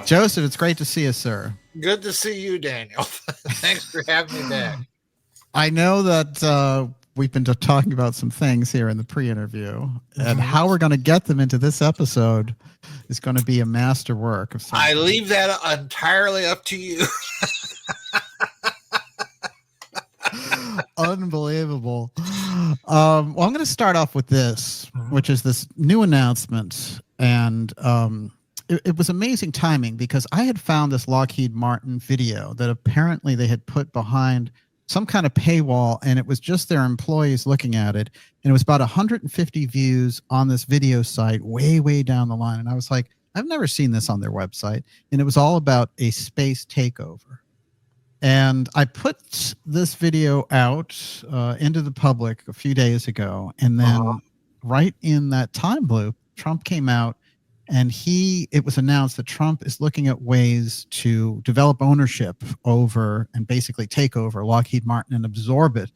Joseph, it's great to see you, sir. Good to see you, Daniel. Thanks for having me back. I know that we've been talking about some things here in the pre-interview, and how we're going to get them into this episode is going to be a masterwork of something. I leave that entirely up to you. Unbelievable. Well, I'm going to start off with this, which is this new announcement, and it was amazing timing because I had found this Lockheed Martin video that apparently they had put behind some kind of paywall, and it was just their employees looking at it, and it was about 150 views on this video site way down the line. And I was like, I've never seen this on their website, and it was all about a space takeover. And I put this video out into the public a few days ago, and then right in that time loop, Trump came out, and it was announced that Trump is looking at ways to develop ownership over and basically take over Lockheed Martin and absorb it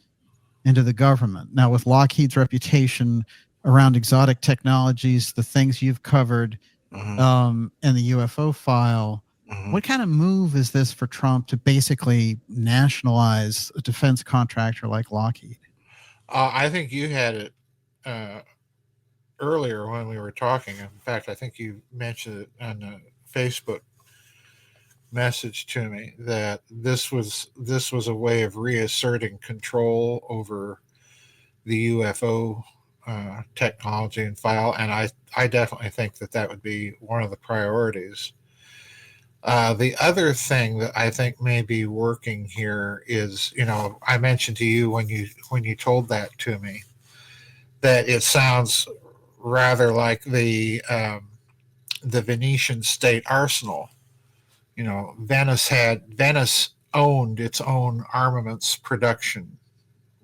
into the government. Now, with Lockheed's reputation around exotic technologies, the things you've covered in the UFO file, what kind of move is this for Trump to basically nationalize a defense contractor like Lockheed? I think you had it earlier when we were talking. In fact, I think you mentioned it on a Facebook message to me that this was a way of reasserting control over the UFO technology and file, and I definitely think that would be one of the priorities. The other thing that I think may be working here is, I mentioned to you when you told that to me, that it sounds rather like the Venetian state arsenal. Venice owned its own armaments production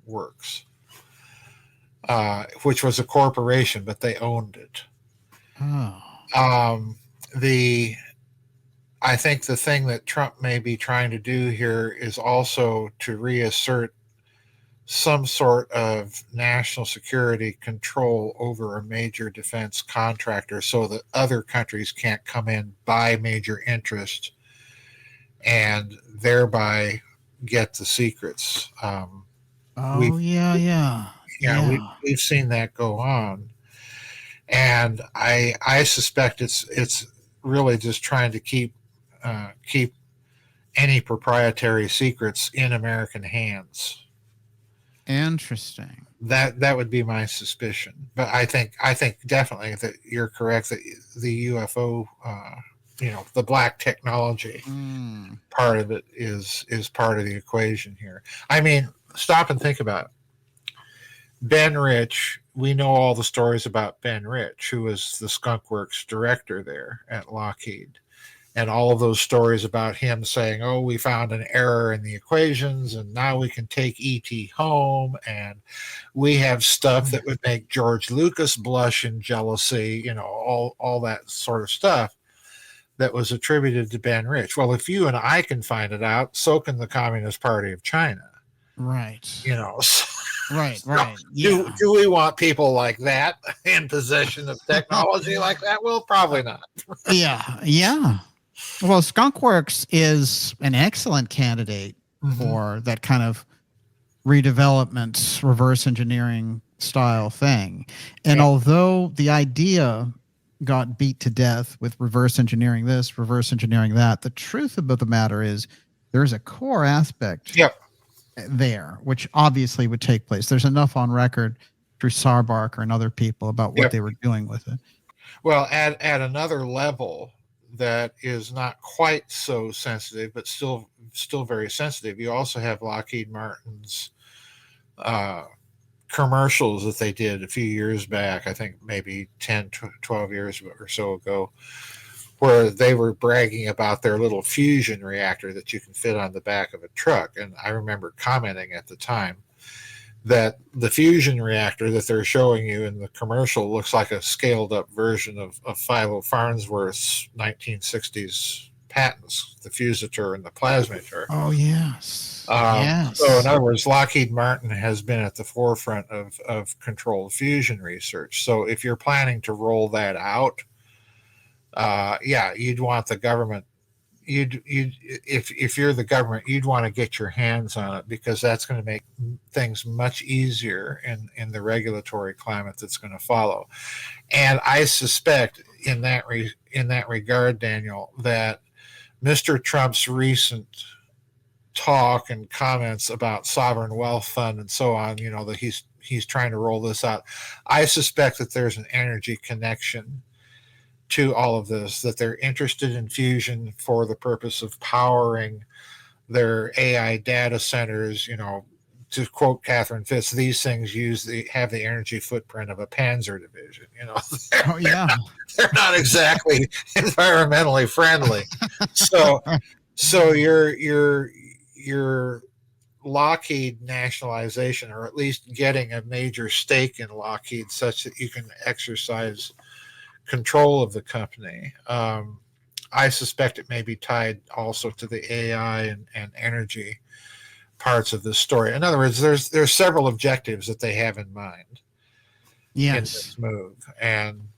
works, which was a corporation, but they owned it. I think the thing that Trump may be trying to do here is also to reassert some sort of national security control over a major defense contractor so that other countries can't come in, buy major interest, and thereby get the secrets. We've seen that go on. And I suspect it's really just trying to keep any proprietary secrets in American hands. Interesting. That would be my suspicion. But I think definitely that you're correct that the UFO, the black technology part of it is part of the equation here. I mean, stop and think about it. Ben Rich, we know all the stories about Ben Rich, who was the Skunk Works director there at Lockheed. And all of those stories about him saying, oh, we found an error in the equations and now we can take E.T. home. And we have stuff that would make George Lucas blush in jealousy, all that sort of stuff that was attributed to Ben Rich. Well, if you and I can find it out, so can the Communist Party of China. Right. Right. Yeah. Do we want people like that in possession of technology like that? Well, probably not. Yeah. Well, Skunkworks is an excellent candidate for that kind of redevelopment, reverse engineering style thing. And although the idea got beat to death with reverse engineering this, reverse engineering that, the truth about the matter is there's a core aspect there, which obviously would take place. There's enough on record through Sarbarker and other people about what they were doing with it. Well, at another level that is not quite so sensitive, but still very sensitive, you also have Lockheed Martin's commercials that they did a few years back, I think maybe 10, 12 years or so ago, where they were bragging about their little fusion reactor that you can fit on the back of a truck. And I remember commenting at the time that the fusion reactor that they're showing you in the commercial looks like a scaled up version of Philo Farnsworth's 1960s patents, the fusator and the plasmator. Oh, yes. So in other words, Lockheed Martin has been at the forefront of controlled fusion research. So if you're planning to roll that out, you'd want the government if you're the government, you'd want to get your hands on it, because that's going to make things much easier in the regulatory climate that's going to follow. And I suspect in that regard, Daniel, that Mr. Trump's recent talk and comments about sovereign wealth fund and so on, that he's trying to roll this out. I suspect that there's an energy connection to all of this, that they're interested in fusion for the purpose of powering their AI data centers. To quote Catherine Fitz, these things have the energy footprint of a Panzer division. Oh yeah, they're not exactly environmentally friendly. So your Lockheed nationalization, or at least getting a major stake in Lockheed, such that you can exercise control of the company. I suspect it may be tied also to the AI and energy parts of this story. In other words, there's several objectives that they have in mind. Yes. In this move, and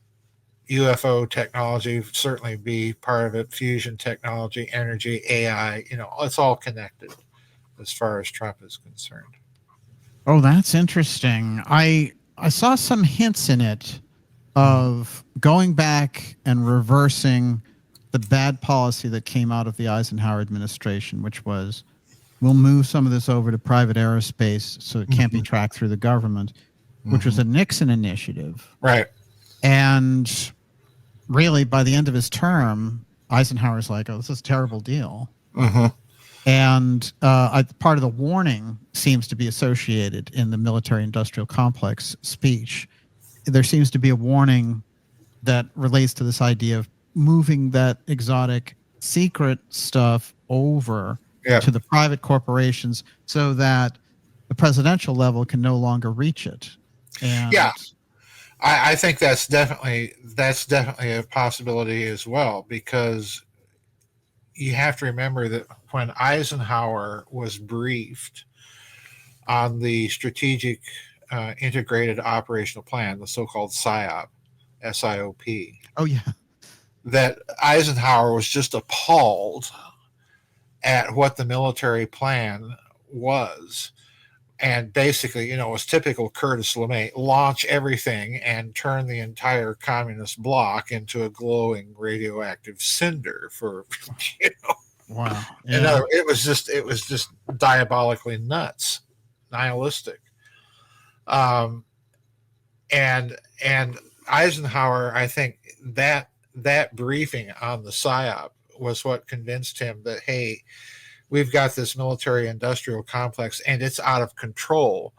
UFO technology certainly be part of it. Fusion technology, energy, AI. It's all connected as far as Trump is concerned. Oh, that's interesting. I saw some hints in it of going back and reversing the bad policy that came out of the Eisenhower administration, which was, we'll move some of this over to private aerospace so it can't be tracked through the government, which was a Nixon initiative. Right. And really, by the end of his term, Eisenhower's like, oh, this is a terrible deal. And part of the warning seems to be associated in the military-industrial complex speech. There seems to be a warning that relates to this idea of moving that exotic secret stuff over to the private corporations so that the presidential level can no longer reach it. And I think that's definitely a possibility as well, because you have to remember that when Eisenhower was briefed on the strategic integrated operational plan, the so-called SIOP, SIOP. Oh yeah. That Eisenhower was just appalled at what the military plan was. And basically, it was typical Curtis LeMay, launch everything and turn the entire communist bloc into a glowing radioactive cinder for, Wow. Yeah. It was just diabolically nuts, nihilistic. And Eisenhower, I think that briefing on the PSYOP was what convinced him that, hey, we've got this military industrial complex and it's out of control.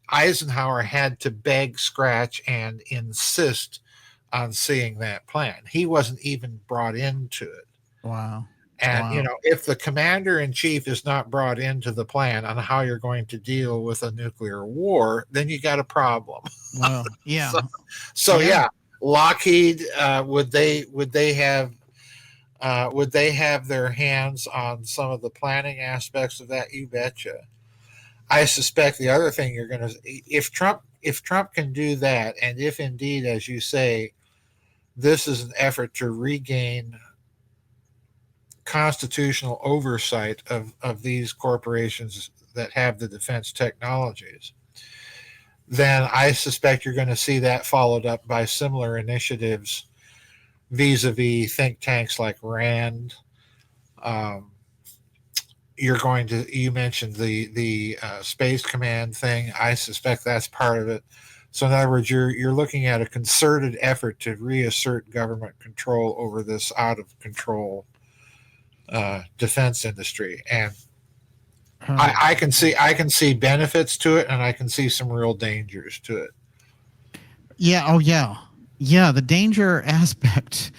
Eisenhower had to beg, scratch, and insist on seeing that plan. He wasn't even brought into it. Wow. And, if the commander in chief is not brought into the plan on how you're going to deal with a nuclear war, then you got a problem. Well, yeah. So Lockheed, would they have their hands on some of the planning aspects of that? You betcha. I suspect the other thing if Trump can do that, and if indeed, as you say, this is an effort to regain constitutional oversight of these corporations that have the defense technologies, then I suspect you're going to see that followed up by similar initiatives vis-a-vis think tanks like RAND. You mentioned the Space Command thing. I suspect that's part of it. So in other words, you're looking at a concerted effort to reassert government control over this out of control defense industry, and I can see benefits to it, and I can see some real dangers to it. Yeah. Oh yeah. Yeah. The danger aspect,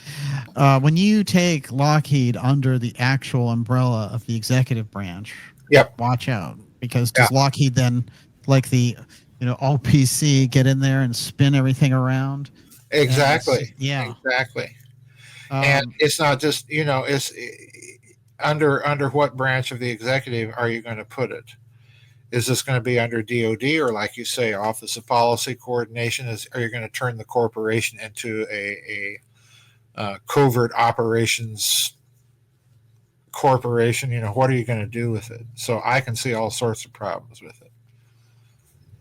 when you take Lockheed under the actual umbrella of the executive branch, watch out, because does Lockheed then, like the OPC, get in there and spin everything around? Exactly. Yeah. Exactly. And it's not just it's under what branch of the executive are you going to put it? Is this going to be under DOD, or, like you say, Office of Policy Coordination? Are you going to turn the corporation into a covert operations corporation, what are you going to do with it? So I can see all sorts of problems with it.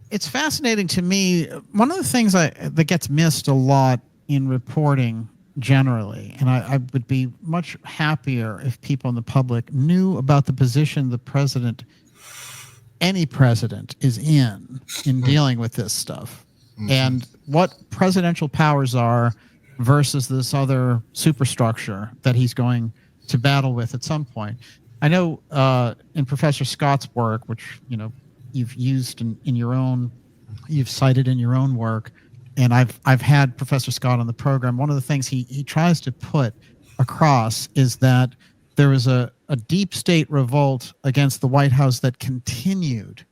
It's fascinating to me. One of the things that gets missed a lot in reporting generally, and I would be much happier if people in the public knew about the position the president, any president, is in dealing with this stuff, and what presidential powers are versus this other superstructure that he's going to battle with at some point. I know in Professor Scott's work, which you've used in your own, you've cited in your own work, and I've had Professor Scott on the program. One of the things he tries to put across is that there was a deep state revolt against the White House that continued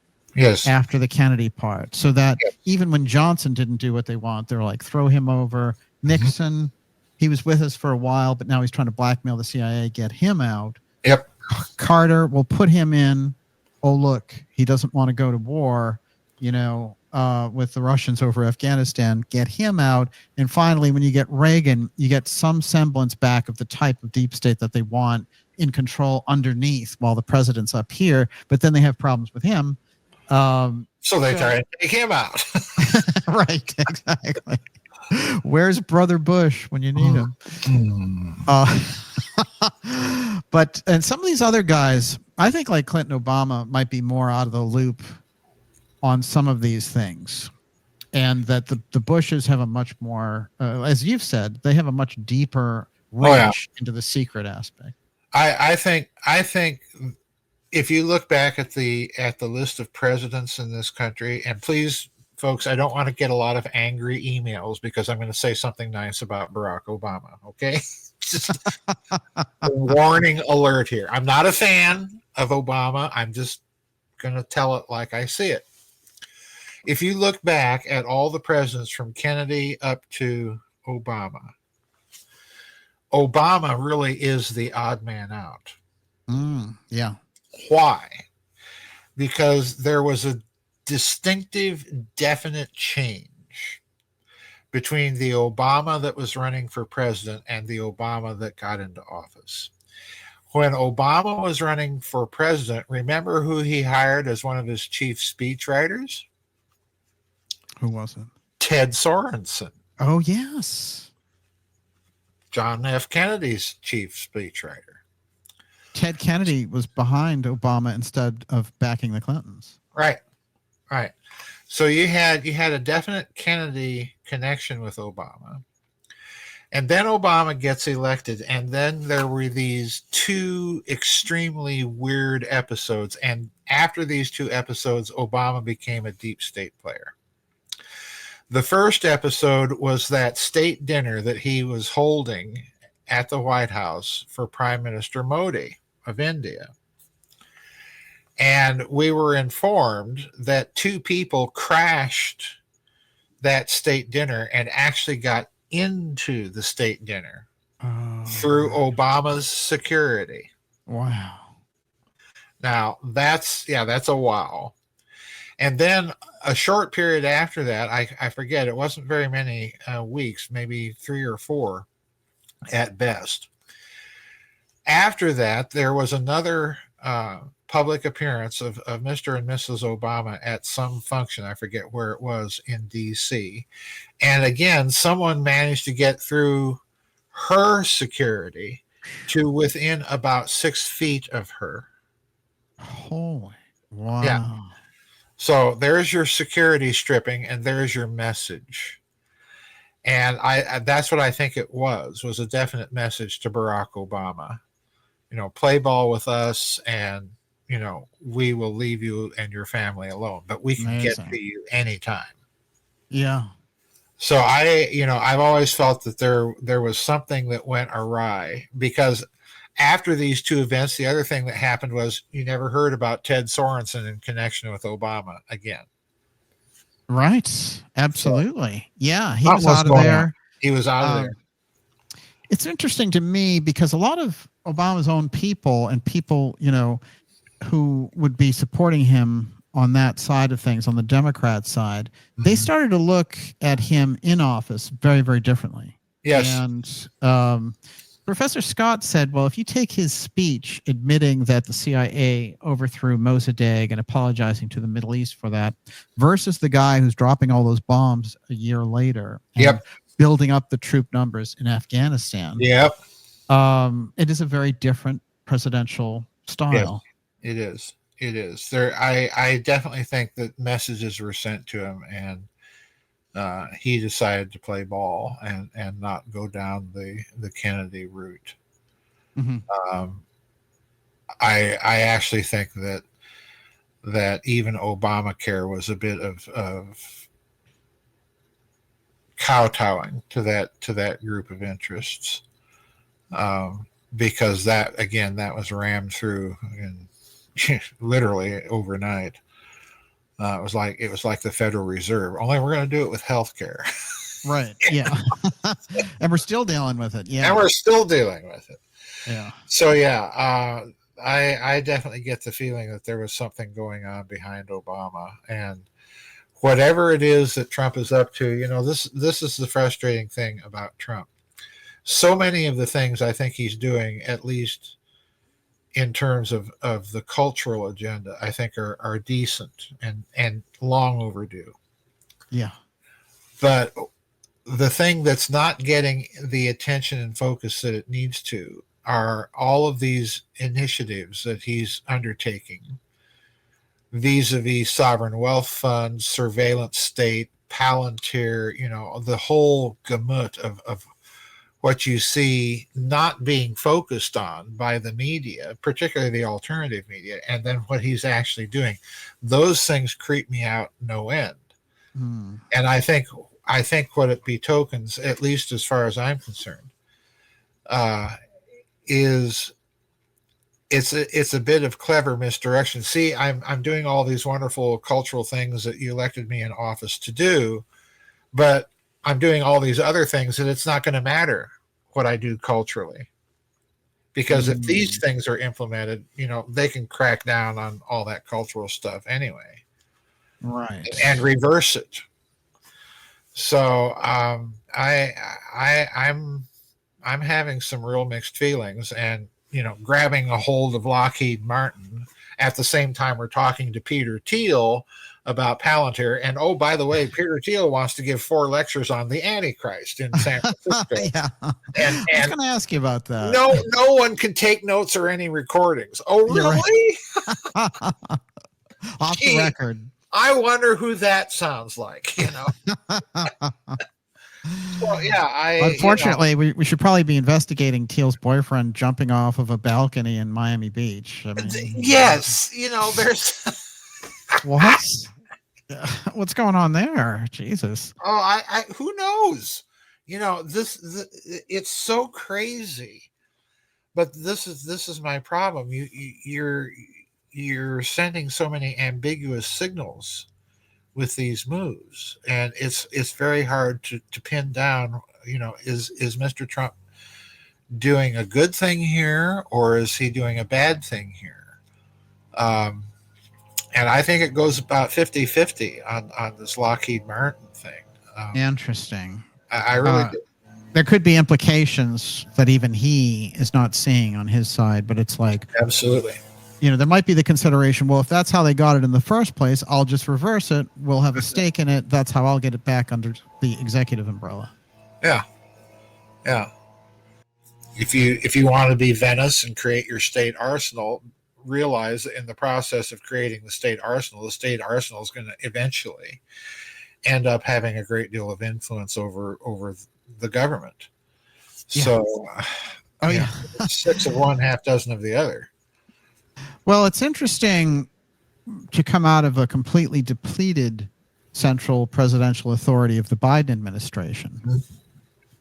after the Kennedy part, so that even when Johnson didn't do what they want, they're like, throw him over. Nixon, he was with us for a while, but now he's trying to blackmail the CIA, get him out. Yep. Carter will put him in. Oh, look, he doesn't want to go to war, with the Russians over Afghanistan, get him out. And finally, when you get Reagan, you get some semblance back of the type of deep state that they want in control underneath while the president's up here. But then they have problems with him. So they try to take him out. Right, exactly. Where's Brother Bush when you need him? But and some of these other guys, I think like Clinton, Obama might be more out of the loop on some of these things, and that the Bushes have a much more, as you've said, they have a much deeper reach into the secret aspect. I think if you look back at the list of presidents in this country, and please, folks, I don't want to get a lot of angry emails because I'm going to say something nice about Barack Obama. Okay. Just a warning alert here. I'm not a fan of Obama. I'm just going to tell it like I see it. If you look back at all the presidents from Kennedy up to Obama, Obama really is the odd man out. Yeah. Why? Because there was a distinctive, definite change between the Obama that was running for president and the Obama that got into office. When Obama was running for president, remember who he hired as one of his chief speechwriters? Who was it? Ted Sorensen. Oh, yes. John F. Kennedy's chief speechwriter. Ted Kennedy was behind Obama instead of backing the Clintons. Right. So you had a definite Kennedy connection with Obama. And then Obama gets elected, and then there were these two extremely weird episodes. And after these two episodes, Obama became a deep state player. The first episode was that state dinner that he was holding at the White House for Prime Minister Modi of India. And we were informed that two people crashed that state dinner and actually got into the state dinner through Obama's security. Wow. Now, that's a wow. And then a short period after that, I forget, it wasn't very many weeks, maybe 3 or 4 at best. After that, there was another public appearance of Mr. and Mrs. Obama at some function. I forget where it was in D.C. And again, someone managed to get through her security to within about 6 feet of her. Holy, wow. Yeah. So there's your security stripping, and there's your message. And I that's what I think it was a definite message to Barack Obama. Play ball with us, and, we will leave you and your family alone, but we can get to you anytime. Yeah. So I've always felt that there was something that went awry, because after these two events, the other thing that happened was you never heard about Ted Sorensen in connection with Obama again. Right. Absolutely. So, yeah. He was out of there. He was out of there. It's interesting to me because a lot of Obama's own people and people, who would be supporting him on that side of things, on the Democrat side, they started to look at him in office very, very differently. Yes. And Professor Scott said, well, if you take his speech admitting that the CIA overthrew Mossadegh and apologizing to the Middle East for that versus the guy who's dropping all those bombs a year later and building up the troop numbers in Afghanistan, it is a very different presidential style. Yes, it is. It is. I definitely think that messages were sent to him, and he decided to play ball and not go down the Kennedy route. I actually think that even Obamacare was a bit of kowtowing to that group of interests, because that was rammed through in literally overnight. It was like the Federal Reserve. Only we're going to do it with healthcare. Right. Yeah. And we're still dealing with it. Yeah. And we're still dealing with it. Yeah. So yeah, I definitely get the feeling that there was something going on behind Obama, and whatever it is that Trump is up to, this is the frustrating thing about Trump. So many of the things I think he's doing, at least in terms of the cultural agenda, I think are decent and long overdue. Yeah. But the thing that's not getting the attention and focus that it needs to are all of these initiatives that he's undertaking vis-a-vis sovereign wealth funds, surveillance state, Palantir, the whole gamut of what you see not being focused on by the media, particularly the alternative media, and then what he's actually doing. Those things creep me out no end. And I think what it betokens, at least as far as I'm concerned, is it's a bit of clever misdirection. See, I'm doing all these wonderful cultural things that you elected me in office to do, but I'm doing all these other things that it's not going to matter what I do culturally, because if these things are implemented, they can crack down on all that cultural stuff anyway, right, and reverse it. So I'm having some real mixed feelings, and grabbing a hold of Lockheed Martin at the same time we're talking to Peter Thiel about Palantir. And oh, by the way, Peter Thiel wants to give 4 lectures on the Antichrist in San Francisco. Yeah. And I was going to ask you about that. No one can take notes or any recordings. Oh, really? Right. Off the record. I wonder who that sounds like, Well, yeah, unfortunately, we should probably be investigating Thiel's boyfriend jumping off of a balcony in Miami Beach. I mean, yes, there's what? What's going on there? Jesus. Oh, I who knows? It's so crazy. But this is my problem. You're sending so many ambiguous signals with these moves, and it's very hard to pin down. Is Mr. Trump doing a good thing here, or is he doing a bad thing here? And I think it goes about 50-50 on this Lockheed Martin thing. Interesting. I really do. There could be implications that even he is not seeing on his side, but it's like, absolutely. There might be the consideration, well, if that's how they got it in the first place, I'll just reverse it. We'll have a stake in it. That's how I'll get it back under the executive umbrella. Yeah. Yeah. If you want to be Venice and create your state arsenal, realize that in the process of creating the state arsenal is going to eventually end up having a great deal of influence over the government. Yeah. So, 6 of one, half dozen of the other. Well, it's interesting to come out of a completely depleted central presidential authority of the Biden administration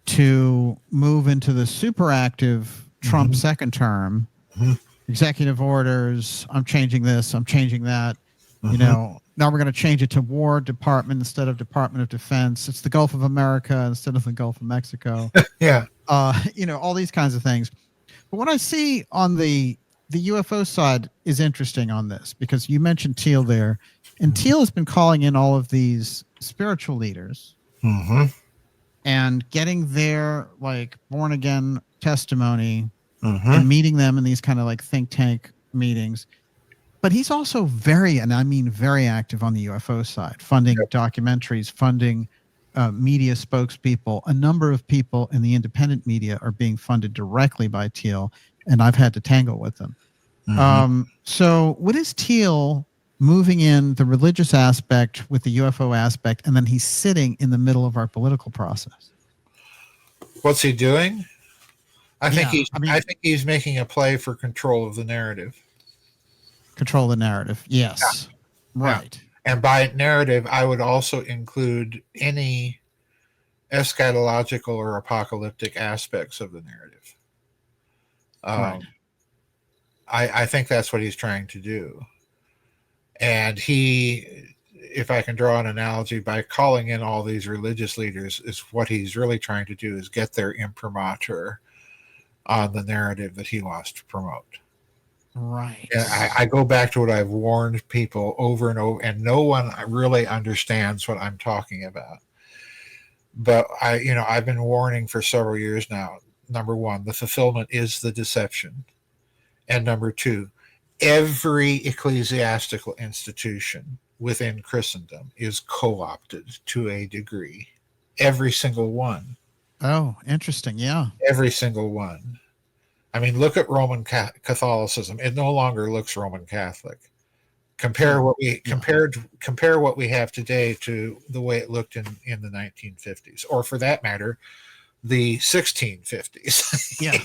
to move into the super active Trump second term, executive orders. I'm changing this. I'm changing that. Now we're going to change it to War Department instead of Department of Defense. It's the Gulf of America instead of the Gulf of Mexico. Yeah. All these kinds of things. But what I see on the UFO side is interesting on this, because you mentioned Thiel there, and Thiel has been calling in all of these spiritual leaders and getting their like born again testimony Mm-hmm. and meeting them in these kind of like think tank meetings. But he's also very, and I mean very active on the UFO side, funding documentaries, funding media spokespeople. A number of people in the independent media are being funded directly by Teal, and I've had to tangle with them. So what is Teal moving in the religious aspect with the UFO aspect, and then he's sitting in the middle of our political process? What's he doing? I think Yeah, I think he's making a play for control of the narrative. Control the narrative. Yes. Right. And by narrative, I would also include any eschatological or apocalyptic aspects of the narrative. Right. I think that's what he's trying to do. And he, if I can draw an analogy, by calling in all these religious leaders, is what he's really trying to do is get their imprimatur on the narrative that he wants to promote. Right. And I go back to what I've warned people over and over, and no one really understands what I'm talking about. But I've been warning for several years now. Number one, the fulfillment is the deception. And number two, every ecclesiastical institution within Christendom is co-opted to a degree. Every single one. Oh, interesting. Yeah. Every single one. I mean, look at Roman Catholicism. It no longer looks Roman Catholic. Compare what we have today to the way it looked in the 1950s, or for that matter, the 1650s. Yeah.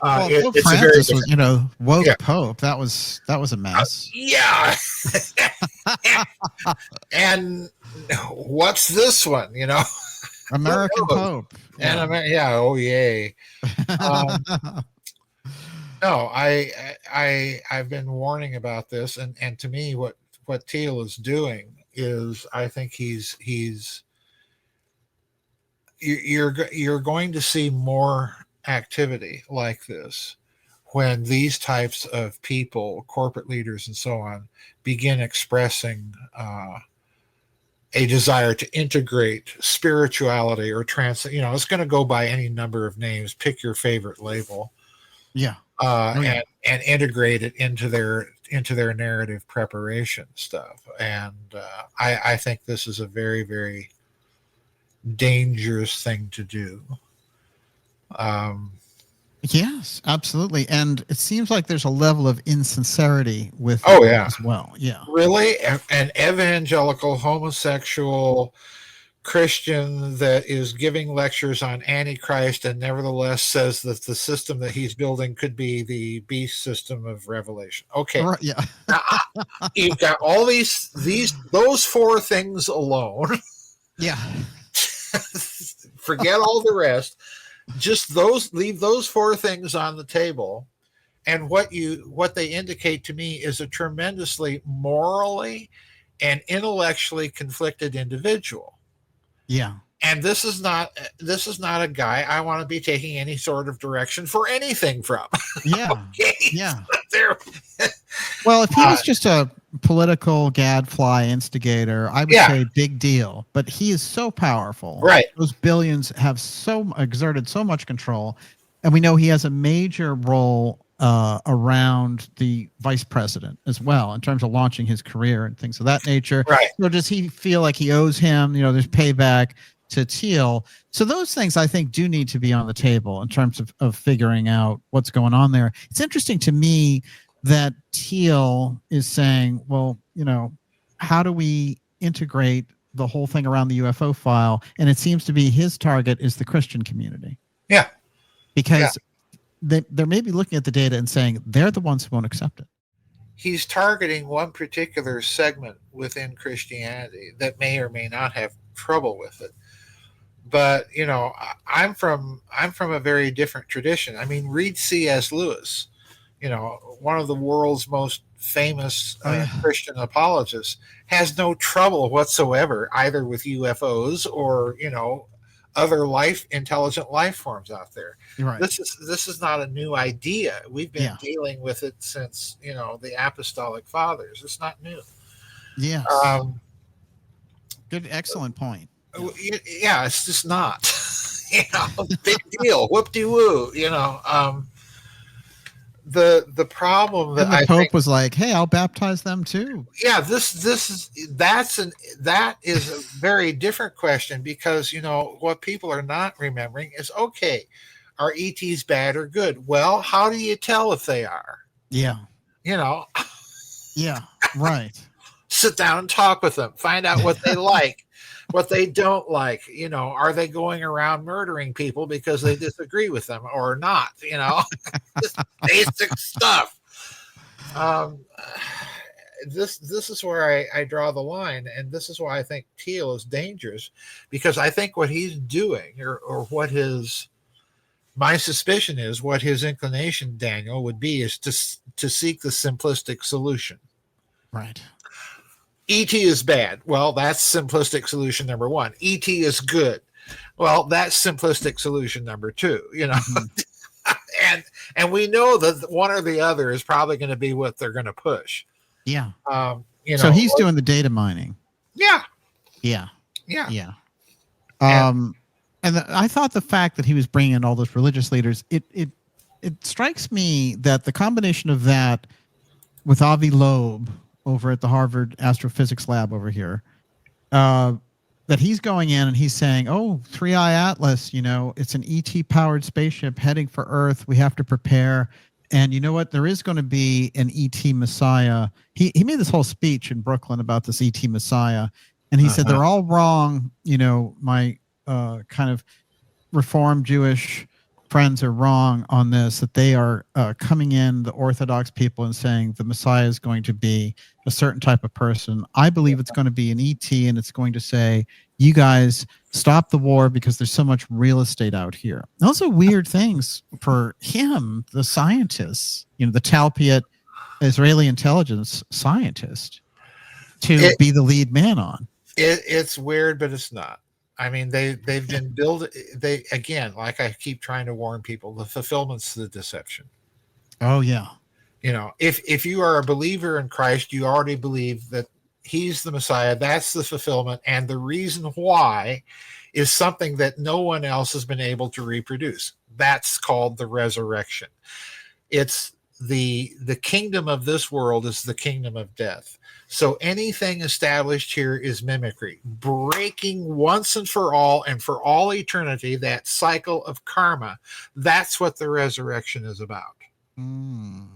Well, Pope Francis was, woke Pope. That was a mess. Yeah. And what's this one? American Pope. Yeah. And oh yay. No, I've been warning about this, and to me, what Teal is doing is, I think you're going to see more activity like this when these types of people, corporate leaders and so on, begin expressing a desire to integrate spirituality or it's going to go by any number of names. Pick your favorite label. Yeah. And integrate it into their narrative preparation stuff. And I think this is a very, very dangerous thing to do. Yes, absolutely. And it seems like there's a level of insincerity with as well. Yeah. Really? An evangelical homosexual Christian that is giving lectures on Antichrist and nevertheless says that the system that he's building could be the beast system of Revelation. Okay. Right, yeah. Now, you've got all those four things alone. Yeah. Forget all the rest. Just leave those four things on the table. And what they indicate to me is a tremendously morally and intellectually conflicted individual. Yeah. And this is not a guy I want to be taking any sort of direction for anything from. Yeah. Okay? Yeah. Well, if he was just a political gadfly instigator, I would say big deal. But he is so powerful. Right. Those billions have exerted so much control. And we know he has a major role around the vice president as well in terms of launching his career and things of that nature. Right. So does he feel like he owes him? There's payback to Teal. So those things I think do need to be on the table in terms of figuring out what's going on there. It's interesting to me that Teal is saying, well, how do we integrate the whole thing around the UFO file? And it seems to be his target is the Christian community. Yeah. Because they're maybe looking at the data and saying they're the ones who won't accept it. He's targeting one particular segment within Christianity that may or may not have trouble with it. But I'm from a very different tradition. I mean, read C.S. Lewis, one of the world's most famous Christian apologists, has no trouble whatsoever either with UFOs or other intelligent life forms out there. Right. This is not a new idea. We've been dealing with it since the Apostolic Fathers. It's not new. Yes. Good, excellent point. Yeah, it's just not. Big deal. Whoop-de-woo. The problem that And the I Pope think, was like, "Hey, I'll baptize them too." yeah, that is a very different question, because what people are not remembering is, okay, are ETs bad or good? Well, how do you tell if they are? Yeah. You know, Yeah. Right. sit down and talk with them, find out what they like, what they don't like. Are they going around murdering people because they disagree with them or not? Just basic stuff. Um, this is where I draw the line, and this is why I think Teal is dangerous, because I think what he's doing, or what his my suspicion is, what his inclination, Daniel, would be, is to seek the simplistic solution. Right. ET is bad. Well, that's simplistic solution number one. ET is good. Well, that's simplistic solution number two. Mm-hmm. And we know that one or the other is probably going to be what they're going to push. Yeah. You So know, he's doing the data mining. yeah, Yeah. yeah, Yeah. and I thought the fact that he was bringing in all those religious leaders, it strikes me that the combination of that with Avi Loeb over at the Harvard Astrophysics Lab over here, that he's going in and he's saying, "Oh, 3i Atlas, it's an ET powered spaceship heading for Earth. We have to prepare." And you know what? There is going to be an ET Messiah. He made this whole speech in Brooklyn about this ET Messiah, and he said they're all wrong. My kind of Reformed Jewish friends are wrong on this, that they are coming in, the Orthodox people, and saying the Messiah is going to be a certain type of person. I believe it's going to be an ET, and it's going to say, you guys stop the war because there's so much real estate out here. Those are weird things for him, the scientist, the Talpiot Israeli intelligence scientist, to be the lead man on. It's weird, but it's not. I mean, they've been built. They, again, like I keep trying to warn people, the fulfillment's the deception. Oh yeah. If you are a believer in Christ, you already believe that he's the Messiah. That's the fulfillment, and the reason why is something that no one else has been able to reproduce. That's called the resurrection. It's the kingdom of this world is the kingdom of death. So anything established here is mimicry, breaking once and for all eternity, that cycle of karma. That's what the resurrection is about. And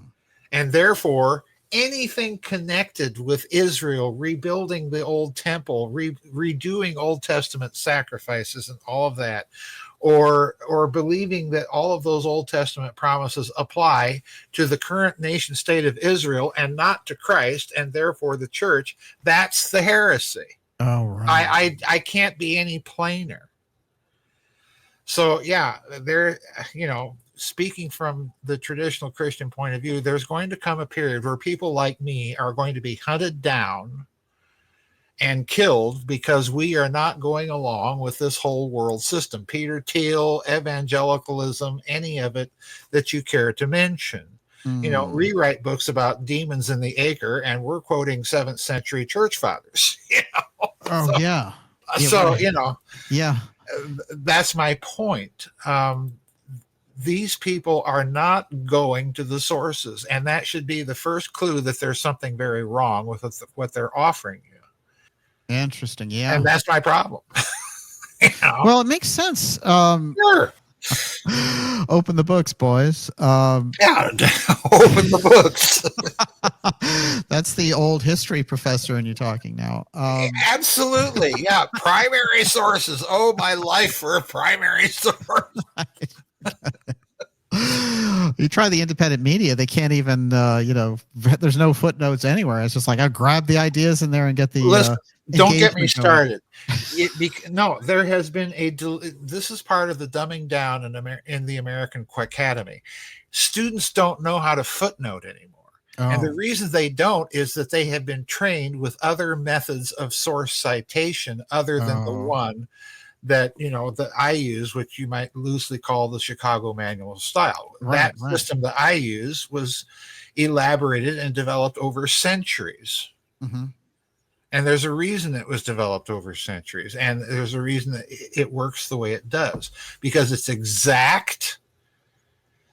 therefore, anything connected with Israel, rebuilding the old temple, redoing Old Testament sacrifices and all of that, or believing that all of those Old Testament promises apply to the current nation state of Israel and not to Christ, and therefore the church, that's the heresy. Oh, right. I can't be any plainer. So yeah, speaking from the traditional Christian point of view, there's going to come a period where people like me are going to be hunted down and killed because we are not going along with this whole world system. Peter Thiel, evangelicalism, any of it that you care to mention. Rewrite books about demons in the acre, and we're quoting 7th century church fathers. Oh, so, yeah. So, yeah, that's my point. These people are not going to the sources, and that should be the first clue that there's something very wrong with what they're offering you. Interesting. Yeah. And that's my problem. Well, it makes sense. Sure. Open the books, boys. Yeah, open the books. That's the old history professor in you talking now. Absolutely. Yeah. Primary sources. Oh, my life for a primary source. You try the independent media, they can't even, there's no footnotes anywhere. It's just like, I'll grab the ideas in there and get the. Listen, don't get me going. started. No, there has been this is part of the dumbing down in the American Academy. Students don't know how to footnote anymore. Oh. And the reason they don't is that they have been trained with other methods of source citation other than the one that that I use, which you might loosely call the Chicago Manual of Style. That system that I use was elaborated and developed over centuries. And there's a reason it was developed over centuries. And there's a reason that it works the way it does, because it's exact.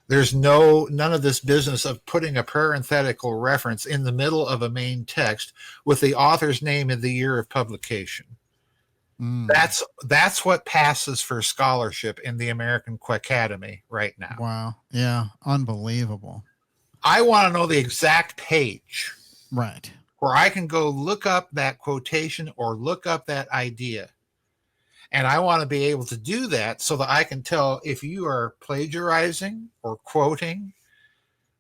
There's none of this business of putting a parenthetical reference in the middle of a main text with the author's name and the year of publication. That's what passes for scholarship in the American Quackademy right now. Wow. Yeah. Unbelievable. I want to know the exact page. Right. Where I can go look up that quotation or look up that idea. And I want to be able to do that so that I can tell if you are plagiarizing or quoting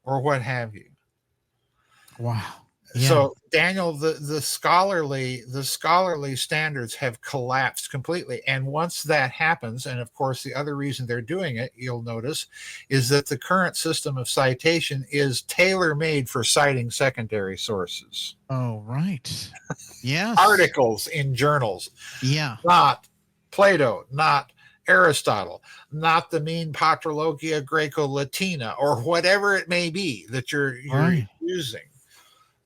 or what have you. Wow. Yeah. So Daniel, the scholarly standards have collapsed completely. And once that happens, and of course the other reason they're doing it, you'll notice, is that the current system of citation is tailor-made for citing secondary sources. Oh, right. Yes. Articles in journals. Yeah. Not Plato, not Aristotle, not the mean Patrologia Greco-Latina, or whatever it may be that you're right. using.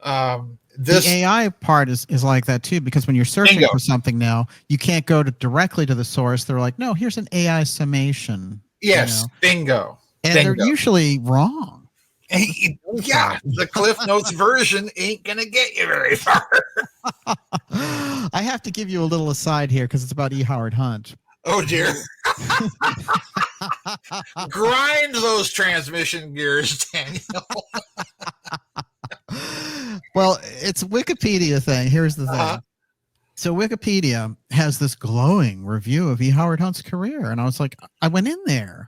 The AI part is like that too, because when you're searching bingo. for something now, you can't go directly to the source. They're like, no, here's an AI summation. Yes, bingo. And bingo. They're usually wrong. Yeah, the Cliff Notes version ain't going to get you very far. I have to give you a little aside here because it's about E. Howard Hunt. Oh, dear. Grind those transmission gears, Daniel. Well, it's a Wikipedia thing. Here's the thing. So Wikipedia has this glowing review of E. Howard Hunt's career. And I was like, I went in there.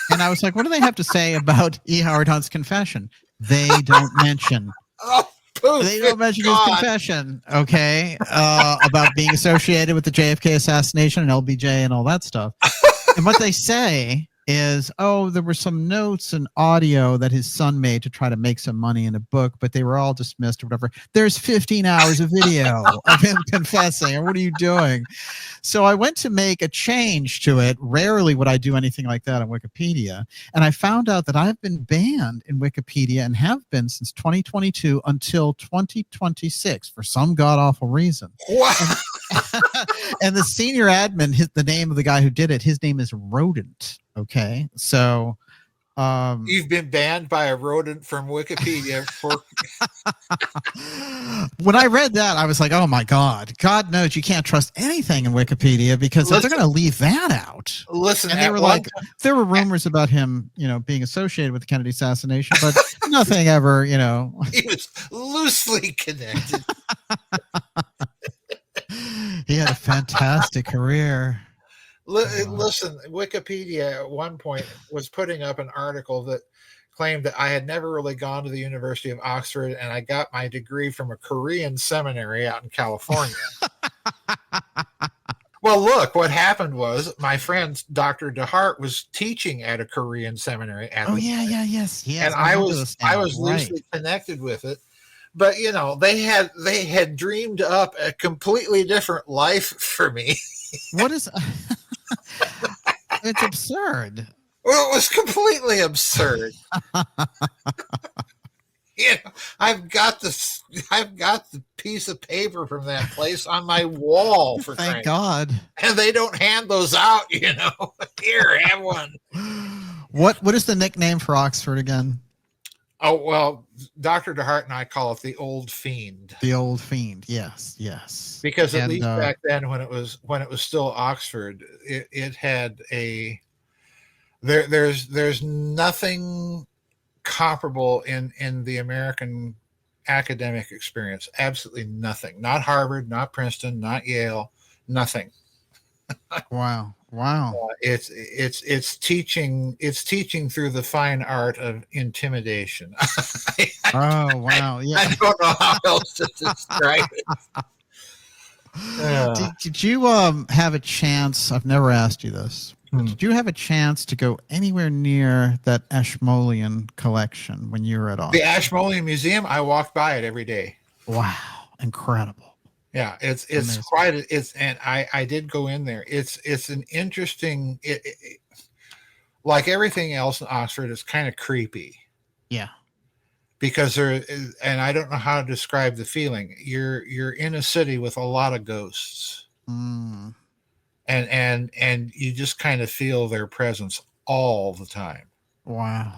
And I was like, what do they have to say about E. Howard Hunt's confession? They don't mention. They don't mention his confession, okay, about being associated with the JFK assassination and LBJ and all that stuff. And what they say is, oh, there were some notes and audio that his son made to try to make some money in a book, but they were all dismissed or whatever. There's 15 hours of video of him confessing. Or what are you doing? So I went to make a change to it. Rarely would I do anything like that on Wikipedia. And I found out that I've been banned in Wikipedia and have been since 2022 until 2026 for some god-awful reason. Wow. And the senior admin, the name of the guy who did it, his name is Rodent. Okay, so you've been banned by a rodent from Wikipedia for. When I read that, I was like, "Oh my God! God knows you can't trust anything in Wikipedia because if they're going to leave that out." Listen, and they were like, there were rumors about him, being associated with the Kennedy assassination, but nothing ever, He was loosely connected. He had a fantastic career. Listen, Wikipedia at one point was putting up an article that claimed that I had never really gone to the University of Oxford and I got my degree from a Korean seminary out in California. Well, look, what happened was my friend Dr. DeHart was teaching at a Korean seminary at the time. Yes. And I was loosely connected with it. But they had dreamed up a completely different life for me. What is it's absurd. Well, it was completely absurd. I've got the piece of paper from that place on my wall for thank God. And they don't hand those out, Here, have one. What is the nickname for Oxford again? Oh, well, Dr. DeHart and I call it the Old Fiend. The Old Fiend, yes. Because at least back then, when it was still Oxford, it had a there's nothing comparable in the American academic experience. Absolutely nothing. Not Harvard, not Princeton, not Yale, nothing. Wow. It's teaching through the fine art of intimidation. Oh wow. Yeah. I don't know how else to describe it. Did you have a chance? I've never asked you this. Did you have a chance to go anywhere near that Ashmolean collection when you were at Oxford? The Ashmolean Museum, I walked by it every day. Wow, incredible. Yeah, it's quite and I did go in there. It's an interesting like everything else in Oxford, it's kind of creepy. Yeah. because there is, and I don't know how to describe the feeling. You're in a city with a lot of ghosts, Mm, and you just kind of feel their presence all the time. wow.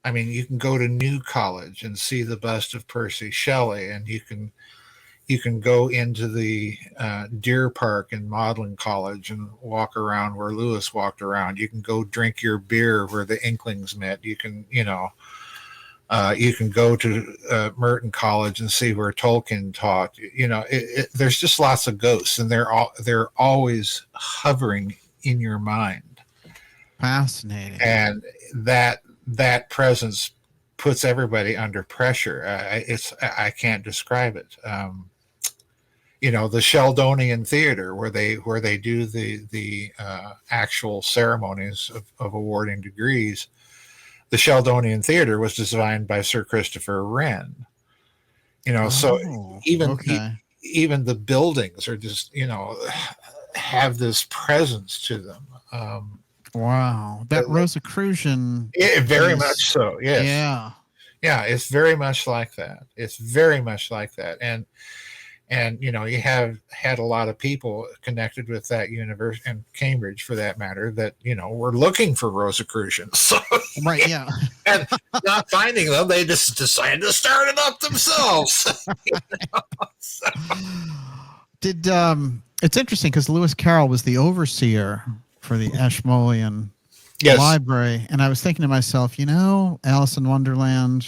I mean, you can go to New College and see the bust of Percy Shelley, and you can go into the Deer Park in Magdalen College and walk around where Lewis walked around. You can go drink your beer where the Inklings met. You can go to Merton College and see where Tolkien taught. There's just lots of ghosts, and they're always hovering in your mind, Fascinating. and that presence puts everybody under pressure. I can't describe it. The Sheldonian Theater, where they do the actual ceremonies of awarding degrees. The Sheldonian Theater was designed by Sir Christopher Wren. So Oh, even okay. even the buildings are just have this presence to them. Wow. That Rosicrucian Very much piece. so. Yes. Yeah. Yeah, it's very much like that. It's very much like that. And you have had a lot of people connected with that university and Cambridge, for that matter, that were looking for Rosicrucians. So, Right. Yeah. and not finding them, they just decided to start it up themselves. So, Did it's interesting because Lewis Carroll was the overseer for the Ashmolean yes. library, and I was thinking to myself, Alice in Wonderland,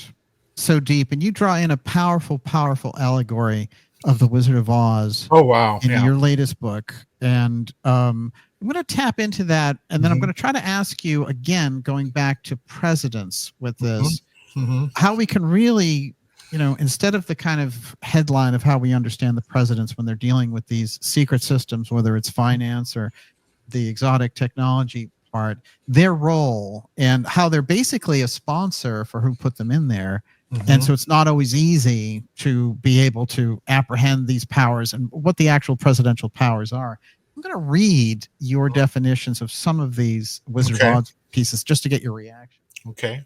so deep, and you draw in a powerful, powerful allegory of the Wizard of Oz Oh wow. in Yeah. your latest book, and I'm going to tap into that, and then I'm Mhm. going to try to ask you again, going back to presidents with this, Mm-hmm. how we can really, instead of the kind of headline of how we understand the presidents when they're dealing with these secret systems, whether it's finance or the exotic technology part, their role and how they're basically a sponsor for who put them in there. And so it's not always easy to be able to apprehend these powers and what the actual presidential powers are. I'm going to read your definitions of some of these Wizard of Okay. Oz pieces just to get your reaction. Okay.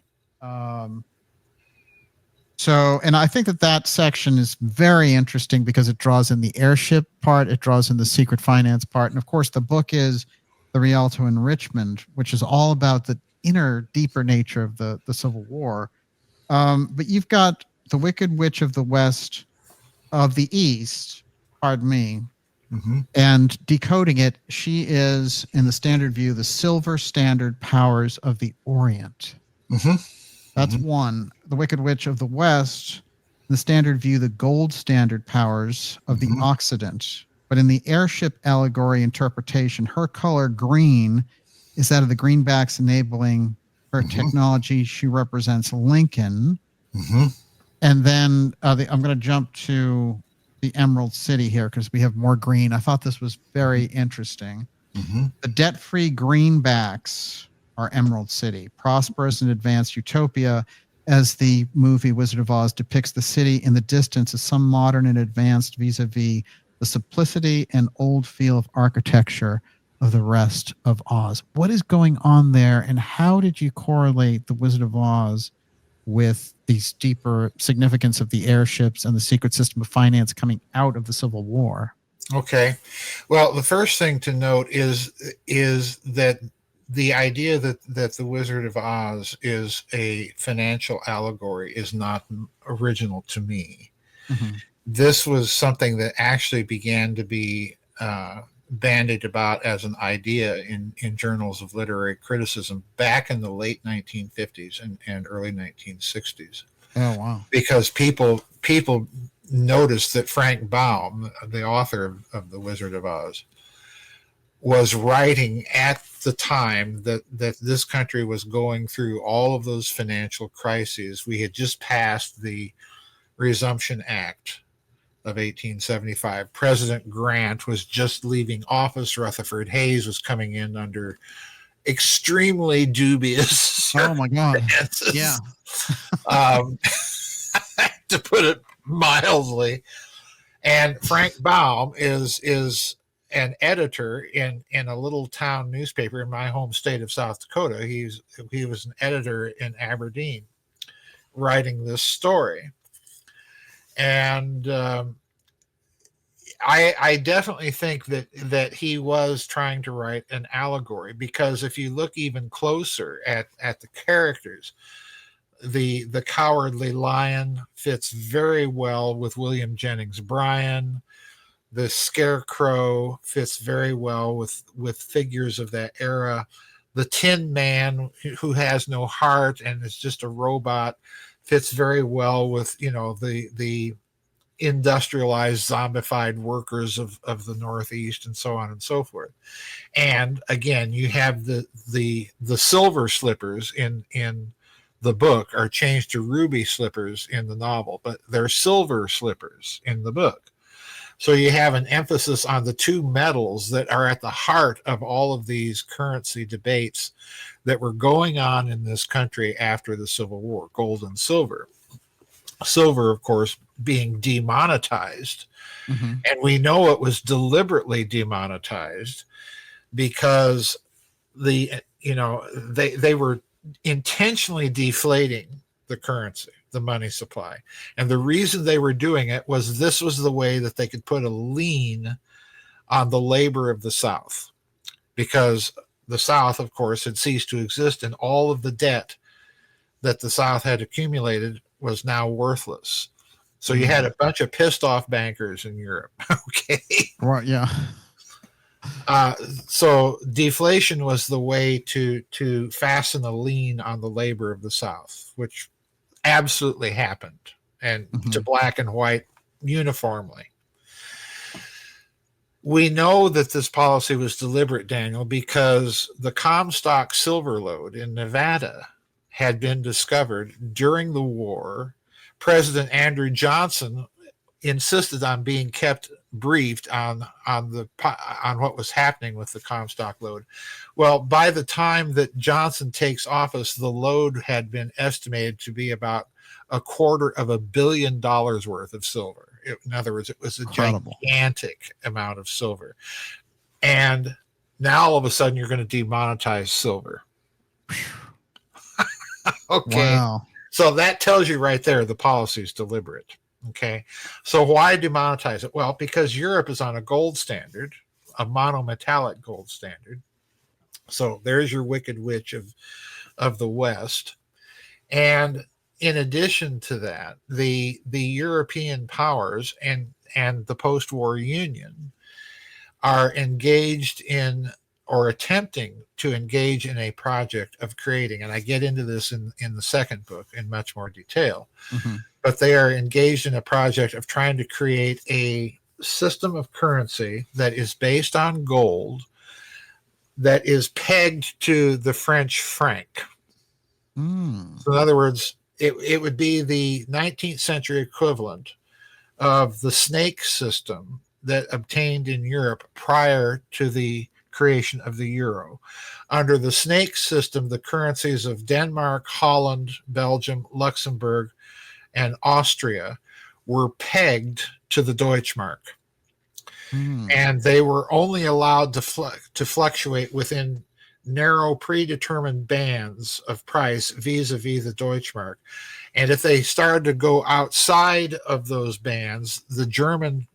And I think that section is very interesting because it draws in the airship part, it draws in the secret finance part, and of course the book is The Rialto in Richmond, which is all about the inner, deeper nature of the Civil War. But you've got the Wicked Witch of the West, of the East, pardon me, and decoding it, she is, in the standard view, the silver standard powers of the Orient. That's one. The Wicked Witch of the West, in the standard view, the gold standard powers of the Occident. But in the airship allegory interpretation, her color green is that of the greenbacks enabling her technology. She represents Lincoln. And then I'm going to jump to the Emerald City here because we have more green. I thought this was very interesting. The debt-free greenbacks are Emerald City, prosperous and advanced utopia, as the movie Wizard of Oz depicts the city in the distance as some modern and advanced vis-a-vis the simplicity and old feel of architecture of the rest of Oz. What is going on there, and how did you correlate the Wizard of Oz with these deeper significance of the airships and the secret system of finance coming out of the Civil War? Okay. Well, the first thing to note is that the idea that the Wizard of Oz is a financial allegory is not original to me. This was something that actually began to be bandied about as an idea in journals of literary criticism back in the late 1950s and early 1960s. Oh, wow. Because people noticed that Frank Baum, the author of The Wizard of Oz, was writing at the time that this country was going through all of those financial crises. We had just passed the Resumption Act of 1875. President Grant was just leaving office. Rutherford Hayes was coming in under extremely dubious Oh my God. circumstances. Yeah. To put it mildly. And Frank Baum is an editor in a little town newspaper in my home state of South Dakota. He was an editor in Aberdeen. writing this story. And I definitely think that he was trying to write an allegory, because if you look even closer at the characters, the Cowardly Lion fits very well with William Jennings Bryan. The Scarecrow fits very well with figures of that era. The Tin Man, who has no heart and is just a robot, fits very well with, you know, the industrialized, zombified workers of the Northeast, and so on and so forth. And again, you have the silver slippers in the book are changed to ruby slippers in the novel, but they're silver slippers in the book. So you have an emphasis on the two metals that are at the heart of all of these currency debates that were going on in this country after the Civil War, gold and silver. Silver, of course, being demonetized. Mm-hmm. And we know it was deliberately demonetized because they were intentionally deflating the currency, the money supply. And the reason they were doing it was this was the way that they could put a lien on the labor of the South, because the South, of course, had ceased to exist, and all of the debt that the South had accumulated was now worthless. So you had a bunch of pissed off bankers in Europe. Okay. Right. Yeah. So deflation was the way to fasten a lien on the labor of the South, which absolutely happened, and to black and white uniformly. We know that this policy was deliberate, Daniel, because the Comstock silver lode in Nevada had been discovered during the war. President Andrew Johnson insisted on being kept briefed on what was happening with the Comstock lode. Well, by the time that Johnson takes office, the lode had been estimated to be about $250 million worth of silver. In other words, it was a gigantic amount of silver. And now all of a sudden you're going to demonetize silver. Okay. Wow. So that tells you right there the policy is deliberate. Okay. So why demonetize it? Well, because Europe is on a gold standard, a monometallic gold standard. So there's your wicked witch of the West. And in addition to that, the European powers and the post-war Union are engaged in, or attempting to engage in, a project of creating, and I get into this in the second book in much more detail, but they are engaged in a project of trying to create a system of currency that is based on gold, that is pegged to the French franc. So in other words, it would be the 19th century equivalent of the snake system that obtained in Europe prior to the creation of the euro. Under the snake system, the currencies of Denmark, Holland, Belgium, Luxembourg, and Austria were pegged to the Deutschmark. And they were only allowed to fluctuate within narrow predetermined bands of price vis-a-vis the Deutschmark. And if they started to go outside of those bands, the German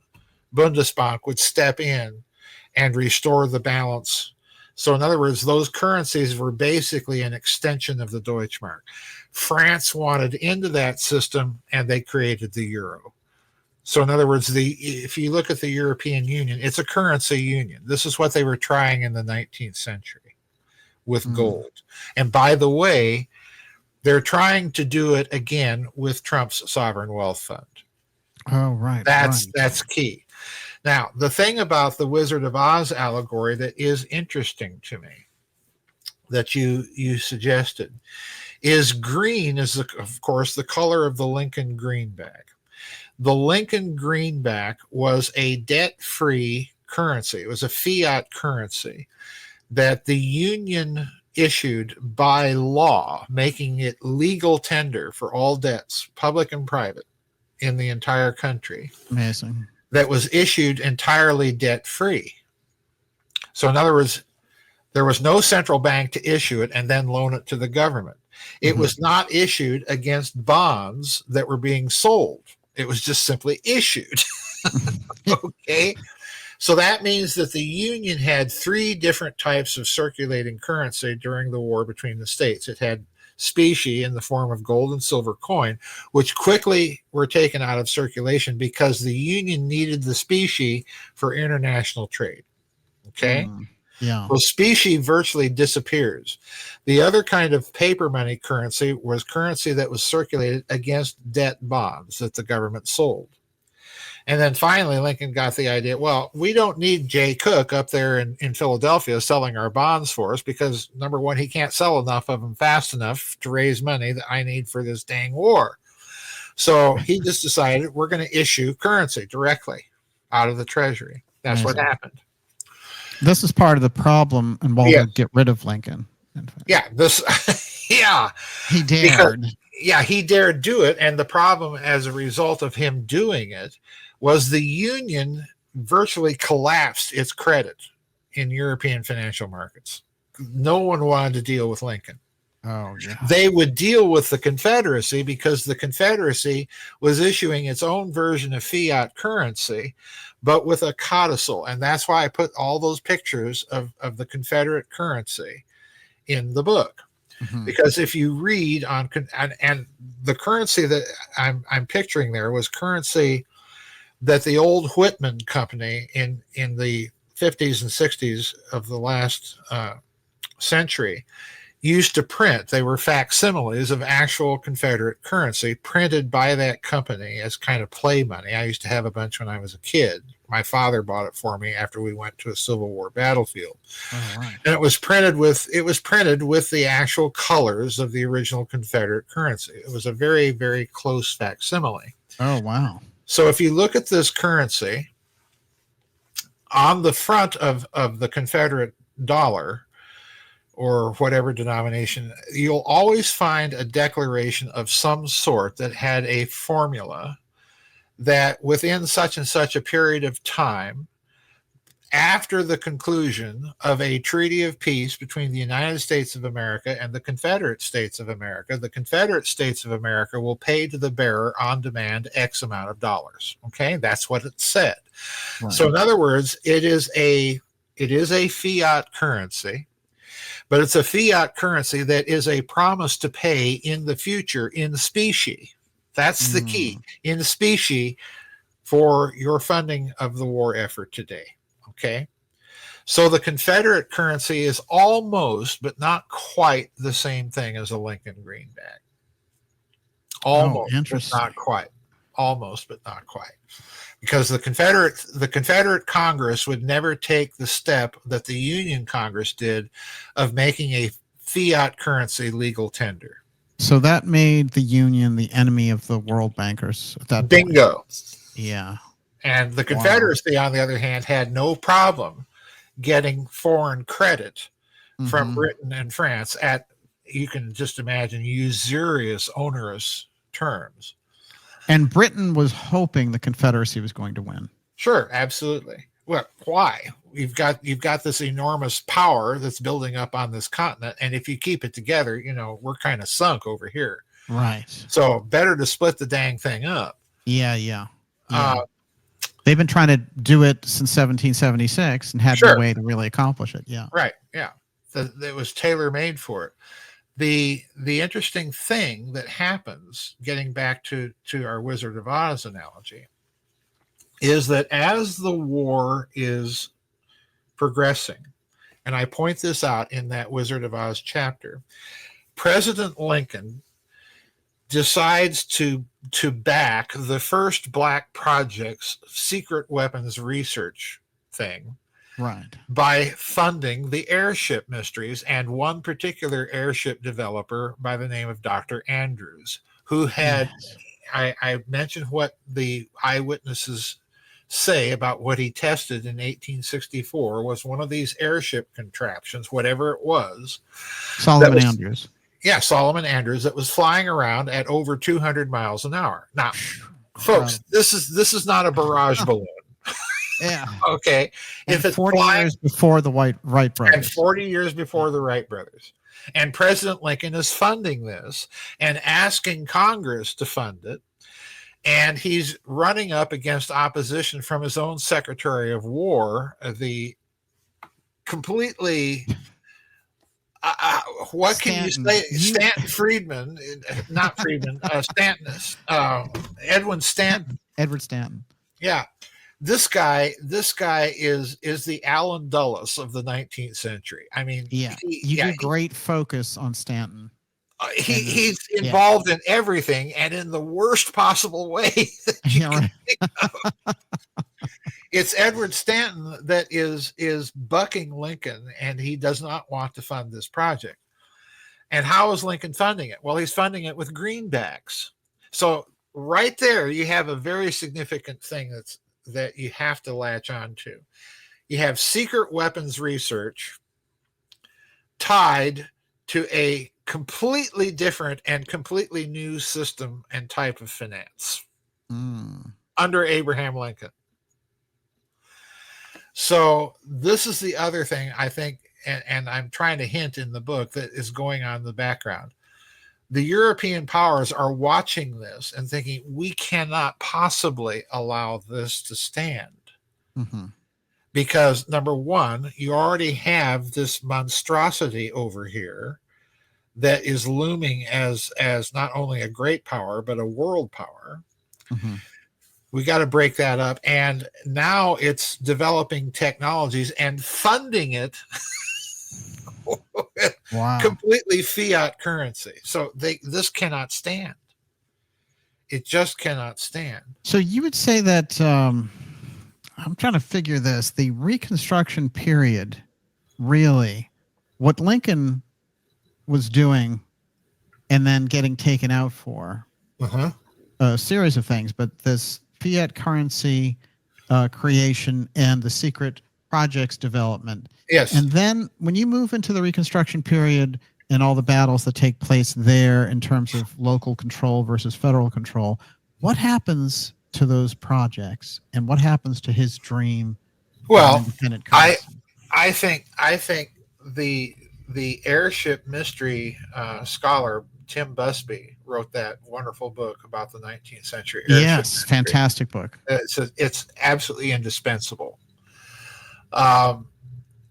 Bundesbank would step in and restore the balance. So in other words, those currencies were basically an extension of the Deutschmark. France wanted into that system, and they created the euro. So in other words, if you look at the European Union, it's a currency union. This is what they were trying in the 19th century with gold. And by the way, they're trying to do it again with Trump's sovereign wealth fund. Oh, right. That's key. Now, the thing about the Wizard of Oz allegory that is interesting to me, that you suggested, is green is, of course, the color of the Lincoln greenback. The Lincoln greenback was a debt-free currency. It was a fiat currency that the Union issued by law, making it legal tender for all debts, public and private, in the entire country. Amazing. That was issued entirely debt-free. So in other words, There was no central bank to issue it and then loan it to the government. It was not issued against bonds that were being sold. It was just simply issued. Okay. So that means that the Union had 3 different types of circulating currency during the war between the states. It had specie in the form of gold and silver coin, which quickly were taken out of circulation because the Union needed the specie for international trade. Okay. Yeah. Well, specie virtually disappears. The other kind of paper money currency was currency that was circulated against debt bonds that the government sold. And then finally, Lincoln got the idea, well, we don't need Jay Cook up there in Philadelphia selling our bonds for us because, number one, he can't sell enough of them fast enough to raise money that I need for this dang war. So he just decided we're going to issue currency directly out of the Treasury. That's what happened. This is part of the problem, and Walter get rid of Lincoln. Yeah, he dared. He dared do it, and the problem as a result of him doing it was the Union virtually collapsed its credit in European financial markets. No one wanted to deal with Lincoln. Oh, yeah. They would deal with the Confederacy because the Confederacy was issuing its own version of fiat currency, but with a codicil. And that's why I put all those pictures of the Confederate currency in the book. Because if you read on, and the currency that I'm picturing there was currency that the old Whitman Company in the 50s and 60s of the last century used to print. They were facsimiles of actual Confederate currency printed by that company as kind of play money. I used to have a bunch when I was a kid. My father bought it for me after we went to a Civil War battlefield. Right. And it was printed with the actual colors of the original Confederate currency. It was a very, very close facsimile. Oh, wow. So if you look at this currency on the front of the Confederate dollar, or whatever denomination, you'll always find a declaration of some sort that had a formula that within such and such a period of time, after the conclusion of a treaty of peace between the United States of America and the Confederate States of America, the Confederate States of America will pay to the bearer on demand X amount of dollars. Okay, that's what it said. Right. So in other words, it is a fiat currency. But it's a fiat currency that is a promise to pay in the future in specie. That's the key. In specie for your funding of the war effort today. Okay? So the Confederate currency is almost, but not quite, the same thing as a Lincoln greenback. Almost, but not quite. Almost, but not quite. Because the Confederate Congress would never take the step that the Union Congress did of making a fiat currency legal tender. So that made the Union the enemy of the world bankers at that Bingo. point. Yeah. And the Confederacy, on the other hand, had no problem getting foreign credit from Britain and France at, you can just imagine, usurious, onerous terms. And Britain was hoping the Confederacy was going to win. Sure, absolutely. Well, why? You've got this enormous power that's building up on this continent, and if you keep it together, we're kind of sunk over here. Right. So better to split the dang thing up. Yeah. They've been trying to do it since 1776 and had no way to really accomplish it. Yeah. Right. Yeah. It was tailor-made for it. The interesting thing that happens, getting back to our Wizard of Oz analogy, is that as the war is progressing, and I point this out in that Wizard of Oz chapter, President Lincoln decides to back the first Black Project's secret weapons research thing. Right. By funding the airship mysteries and one particular airship developer by the name of Dr. Andrews, who had, I mentioned what the eyewitnesses say about what he tested in 1864 was one of these airship contraptions, whatever it was. Solomon Andrews. Yeah, Solomon Andrews, that was flying around at over 200 miles an hour. Now, folks, this is not a barrage balloon. Yeah. Okay. And If it's 40 flying, years before the Wright and brothers. 40 years before the Wright brothers. And President Lincoln is funding this and asking Congress to fund it. And he's running up against opposition from his own Secretary of War, the completely what can you Stanton. say? Stanton Friedman, not Friedman, Stanton, Edwin Stanton. Edward Stanton. Yeah, this guy is the Alan Dulles of the 19th century. I mean, Yeah, you do great focus on Stanton. He's involved in everything and in the worst possible way. That right. It's Edward Stanton that is bucking Lincoln, and he does not want to fund this project. And how is Lincoln funding it? Well, he's funding it with greenbacks. So right there, you have a very significant thing that you have to latch on to. You have secret weapons research tied to a completely different and completely new system and type of finance under Abraham Lincoln. So this is the other thing I think, and I'm trying to hint in the book, that is going on in the background. The European powers are watching this and thinking, we cannot possibly allow this to stand. Because number one, you already have this monstrosity over here that is looming as not only a great power, but a world power. We got to break that up. And now it's developing technologies and funding it completely fiat currency. So this cannot stand. It just cannot stand. So you would say that, I'm trying to figure this, the Reconstruction period, really, what Lincoln was doing and then getting taken out for a series of things, but this fiat currency creation and the secret projects development. Yes. And then when you move into the Reconstruction period and all the battles that take place there in terms of local control versus federal control, what happens to those projects and what happens to his dream? Well, I think the airship mystery scholar Tim Busby wrote that wonderful book about the 19th century airship. Yes, fantastic book. It's absolutely indispensable.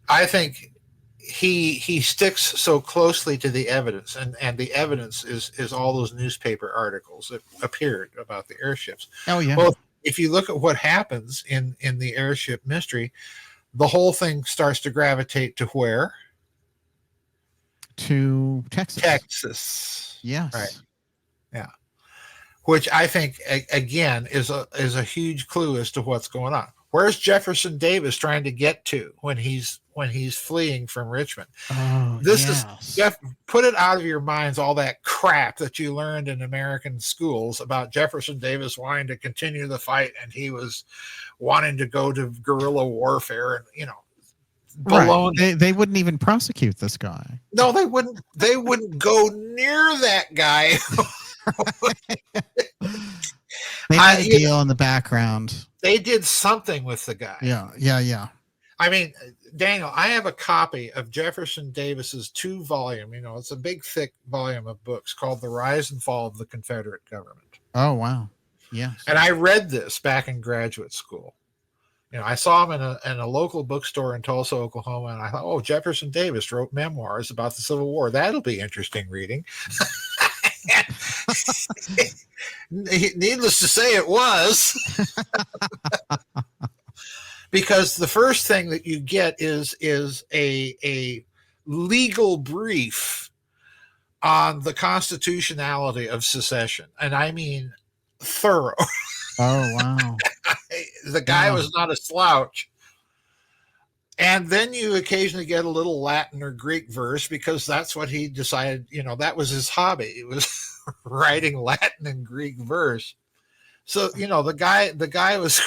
I think he sticks so closely to the evidence, and the evidence is all those newspaper articles that appeared about the airships. Oh yeah. Well, if you look at what happens in the airship mystery, the whole thing starts to gravitate to where? To Texas. Texas. Yes. Right. Yeah. Which I think again is a huge clue as to what's going on. Where's Jefferson Davis trying to get to when he's fleeing from Richmond? Oh, this is Jeff. Put it out of your minds, all that crap that you learned in American schools about Jefferson Davis wanting to continue the fight, and he was wanting to go to guerrilla warfare, and baloney. Right. They wouldn't even prosecute this guy. No, they wouldn't. They wouldn't go near that guy. They made a deal in the background. They did something with the guy. Yeah. I mean, Daniel, I have a copy of Jefferson Davis's 2-volume. It's a big, thick volume of books called "The Rise and Fall of the Confederate Government." Oh wow, yeah. And I read this back in graduate school. I saw him in a local bookstore in Tulsa, Oklahoma, and I thought, oh, Jefferson Davis wrote memoirs about the Civil War. That'll be interesting reading. Needless to say, it was. Because the first thing that you get is a legal brief on the constitutionality of secession. And I mean thorough. Oh, wow. The guy was not a slouch. And then you occasionally get a little Latin or Greek verse because that's what he decided, that was his hobby. It was writing Latin and Greek verse. So, the guy was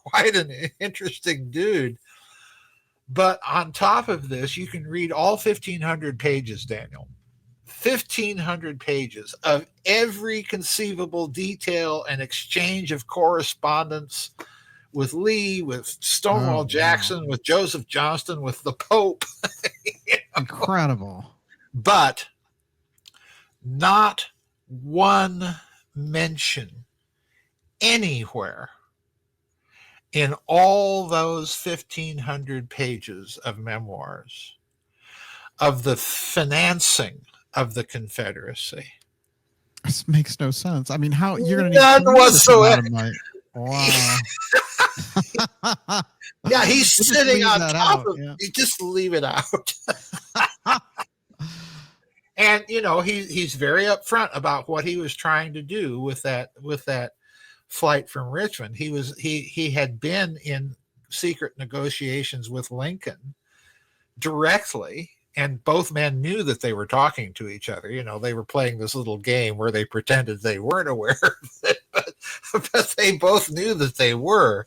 quite an interesting dude. But on top of this, you can read all 1,500 pages, Daniel. 1,500 pages of every conceivable detail and exchange of correspondence Lee, with Stonewall Jackson, with Joseph Johnston, with the Pope. Incredible. But not one mention anywhere in all those 1,500 pages of memoirs of the financing of the Confederacy. This makes no sense. I mean, how you're going to None need whatsoever. Wow. Yeah, he's sitting on top of it. You just leave it out. And he's very upfront about what he was trying to do with that flight from Richmond. He had been in secret negotiations with Lincoln directly, and both men knew that they were talking to each other. They were playing this little game where they pretended they weren't aware of it, but they both knew that they were.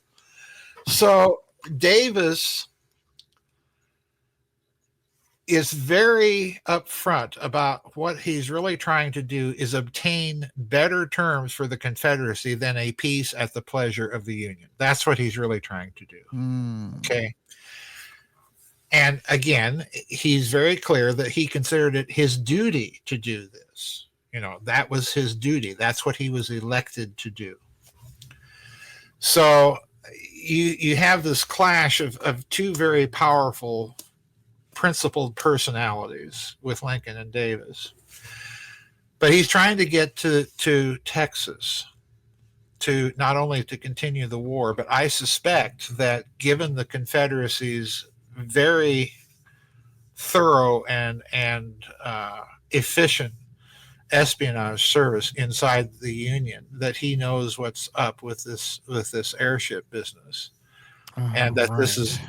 So Davis is very upfront about what he's really trying to do is obtain better terms for the Confederacy than a peace at the pleasure of the Union. That's what he's really trying to do. Okay. And again, he's very clear that he considered it his duty to do this. That was his duty. That's what he was elected to do. So you have this clash of two very powerful, principled personalities with Lincoln and Davis. But he's trying to get to Texas to not only to continue the war, but I suspect that given the Confederacy's very thorough and efficient espionage service inside the Union, that he knows what's up with this airship business. And that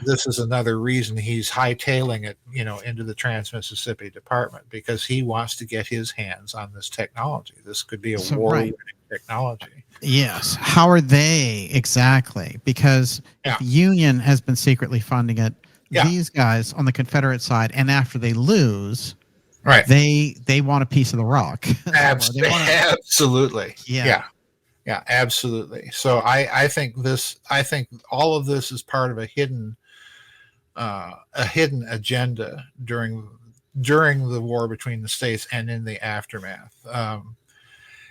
this is another reason he's hightailing it, into the Trans-Mississippi Department, because he wants to get his hands on this technology. This could be a war-winning technology. Yes. How are they exactly? Because the Union has been secretly funding it. These guys on the Confederate side, and after they lose, right, they want a piece of the rock. Absolutely. Yeah, absolutely. So I think all of this is part of a hidden agenda during the war between the states and in the aftermath.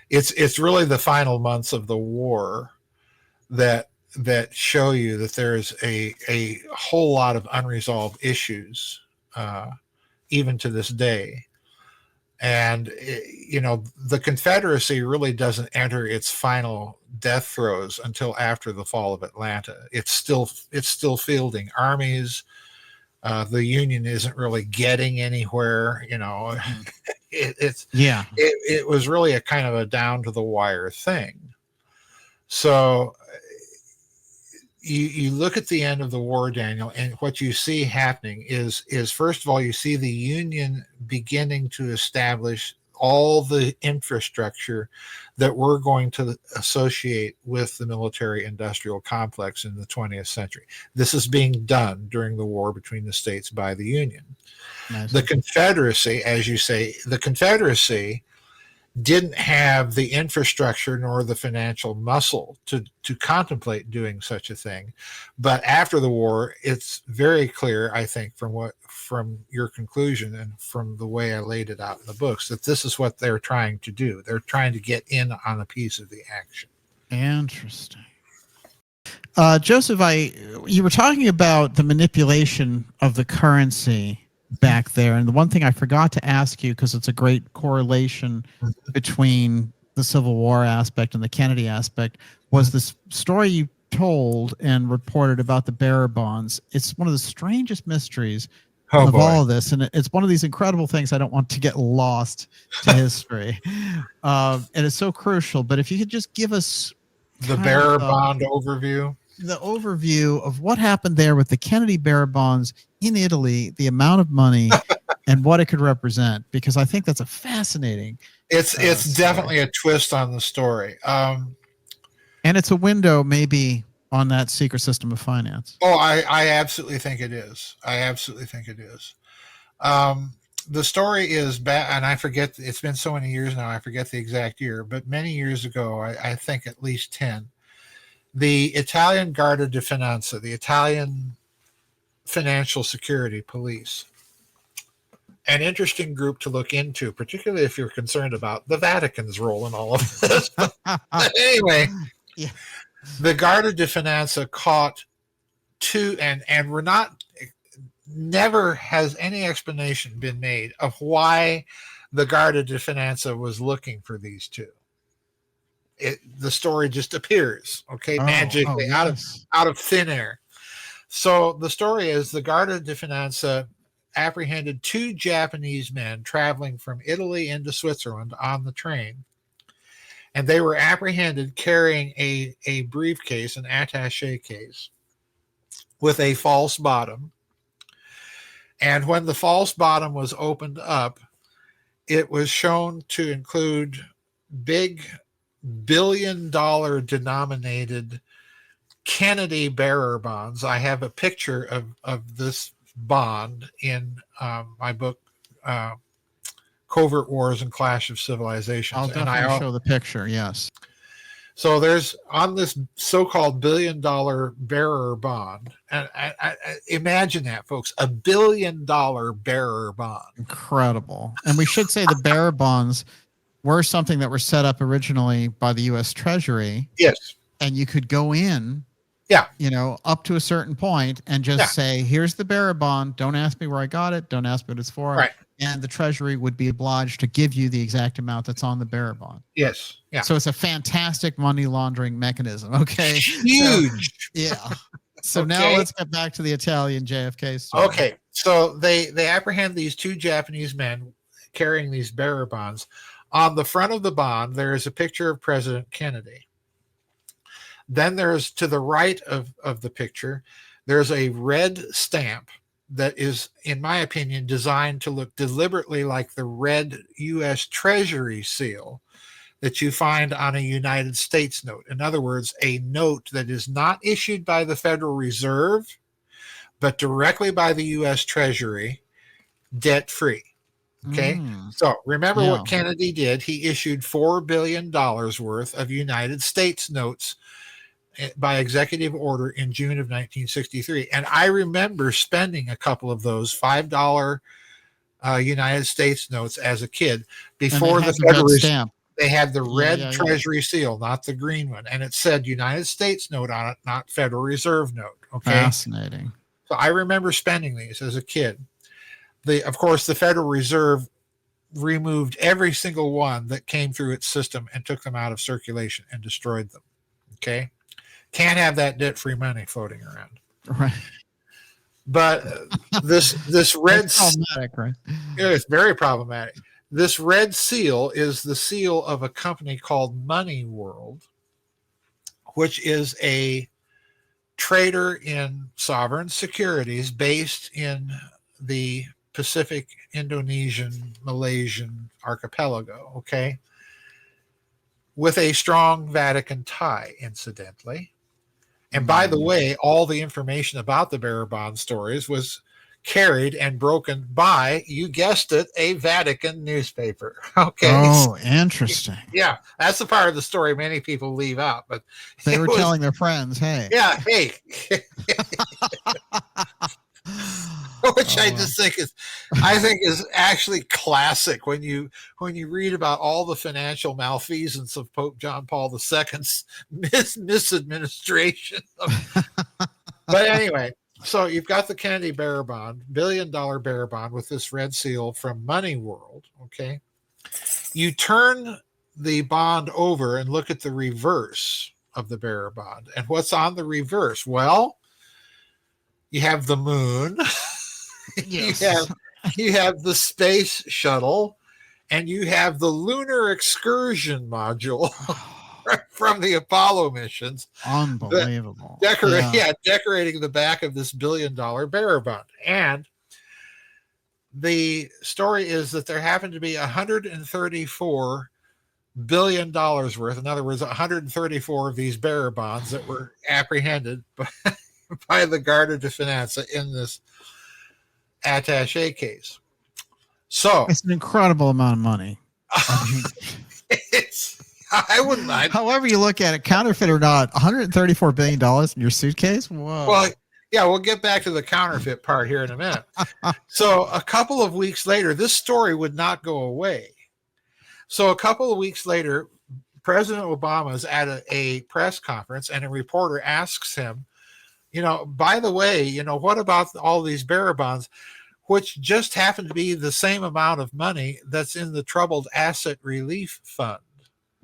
It's really the final months of the war that show you that there's a whole lot of unresolved issues, even to this day. And the Confederacy really doesn't enter its final death throes until after the fall of Atlanta. It's still fielding armies. The Union isn't really getting anywhere. It was really a kind of a down to the wire thing. So you look at the end of the war, Daniel, and what you see happening is first of all, you see the Union beginning to establish all the infrastructure that we're going to associate with the military industrial complex in the 20th century. This is being done during the war between the states by the Union. Nice. The Confederacy, as you say, didn't have the infrastructure nor the financial muscle to contemplate doing such a thing. But after the war, it's very clear, I think, from your conclusion and from the way I laid it out in the books, that this is what they're trying to do. They're trying to get in on a piece of the action. Interesting. Joseph, you were talking about the manipulation of the currency back there, and the one thing I forgot to ask you, because it's a great correlation between the Civil War aspect and the Kennedy aspect, was this story you told and reported about the bearer bonds. It's one of the strangest mysteries of all of this, and it's one of these incredible things I don't want to get lost to history. And it's so crucial, but if you could just give us the bearer bond overview. The overview of what happened there with the Kennedy bearer bonds in Italy, the amount of money, and what it could represent, because I think that's a fascinating. It's definitely a twist on the story, and it's a window maybe on that secret system of finance. Oh, I absolutely think it is. The story is bad, and I forget. It's been so many years now. I forget the exact year, but many years ago, I think at least 10. the Italian Guardia di Finanza, the Italian Financial Security Police. An interesting group to look into, particularly if you're concerned about the Vatican's role in all of this. But anyway, Yeah. the Guardia di Finanza caught two, and we're not, never has any explanation been made of why the Guardia di Finanza was looking for these two. The story just appears, okay, magically yes. out of thin air. So the story is the Guardia di Finanza apprehended two Japanese men traveling from Italy into Switzerland on the train. And they were apprehended carrying a briefcase, an attaché case, with a false bottom. And when the false bottom was opened up, it was shown to include big $1 billion denominated Kennedy bearer bonds. I have a picture of this bond in my book, Covert Wars and Clash of Civilizations. I'll definitely show the picture, yes. So there's on this so-called $1 billion bearer bond, and I imagine that, folks, $1 billion bearer bond. Incredible. And we should say the bearer bonds were something that were set up originally by the U.S. Treasury. Yes. And you could go in, up to a certain point and just say, here's the bearer bond. Don't ask me where I got it. Don't ask me what it's for. Right. And the Treasury would be obliged to give you the exact amount that's on the bearer bond. Yes. Yeah. So it's a fantastic money laundering mechanism. Okay. Huge. So now let's get back to the Italian JFK story. Okay. So they apprehend these two Japanese men carrying these bearer bonds. On the front of the bond, there is a picture of President Kennedy. Then there's, to the right of the picture, there's a red stamp that is, in my opinion, designed to look deliberately like the red U.S. Treasury seal that you find on a United States note. In other words, a note that is not issued by the Federal Reserve, but directly by the U.S. Treasury, debt-free. Okay, so remember what Kennedy did. He issued $4 billion worth of United States notes by executive order in June of 1963. And I remember spending a couple of those $5 United States notes as a kid before the Federal stamp. They had the red Treasury seal, not the green one. And it said United States note on it, not Federal Reserve note. Okay. Fascinating. So I remember spending these as a kid. Of course, the Federal Reserve removed every single one that came through its system and took them out of circulation and destroyed them. Okay. Can't have that debt-free money floating around. Right. But this red problematic, right? It's very problematic. This red seal is the seal of a company called Money World, which is a trader in sovereign securities based in the Pacific, Indonesian, Malaysian archipelago, okay? With a strong Vatican tie, incidentally. And by the way, all the information about the bearer bond stories was carried and broken by, you guessed it, a Vatican newspaper. Okay. Oh, interesting. Yeah, that's the part of the story many people leave out. But they were telling their friends, hey. Yeah, hey. Which I just think is actually classic when you read about all the financial malfeasance of Pope John Paul II's misadministration. But anyway, so you've got the Kennedy bearer bond, $1 billion bearer bond with this red seal from Money World. Okay, you turn the bond over and look at the reverse of the bearer bond, and what's on the reverse? Well, you have the moon. Yes. You have the space shuttle, and you have the lunar excursion module from the Apollo missions. Unbelievable. Decorating the back of this $1 billion bearer bond. And the story is that there happened to be $134 billion worth. In other words, 134 of these bearer bonds that were apprehended by the Guardia di Finanza in this attaché case. So it's an incredible amount of money. I wouldn't. However you look at it, counterfeit or not, $134 billion in your suitcase? Whoa. Well, yeah, we'll get back to the counterfeit part here in a minute. So a couple of weeks later, this story would not go away. So a couple of weeks later, President Obama is at a press conference, and a reporter asks him, by the way, what about all these bearer bonds, which just happen to be the same amount of money that's in the Troubled Asset Relief Fund?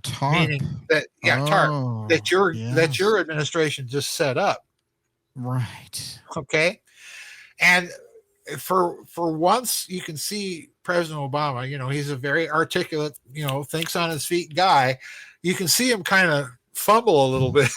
TARP. Meaning that, TARP, that your administration just set up. Right. Okay. And for once, you can see President Obama, he's a very articulate, thinks on his feet guy. You can see him kind of fumble a little bit.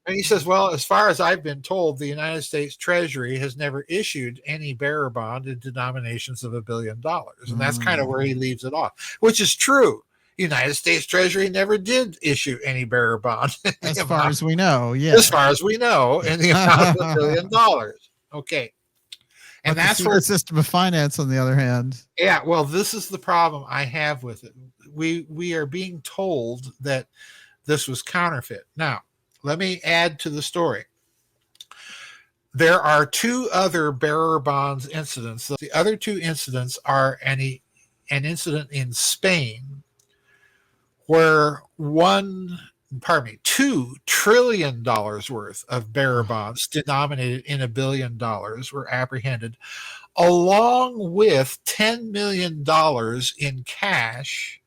And he says, well, as far as I've been told, the United States Treasury has never issued any bearer bond in denominations of $1 billion. And that's kind of where he leaves it off, which is true. United States Treasury never did issue any bearer bond. As far as we know, yeah. As far as we know, in the amount of $1 billion. Okay. And but that's where the system of finance, on the other hand. Yeah, well, this is the problem I have with it. We are being told that this was counterfeit. Now, let me add to the story. There are two other bearer two incidents. The other two incidents are an incident in Spain where $2 trillion worth of bearer bonds denominated in $1 billion were apprehended, along with $10 million in cash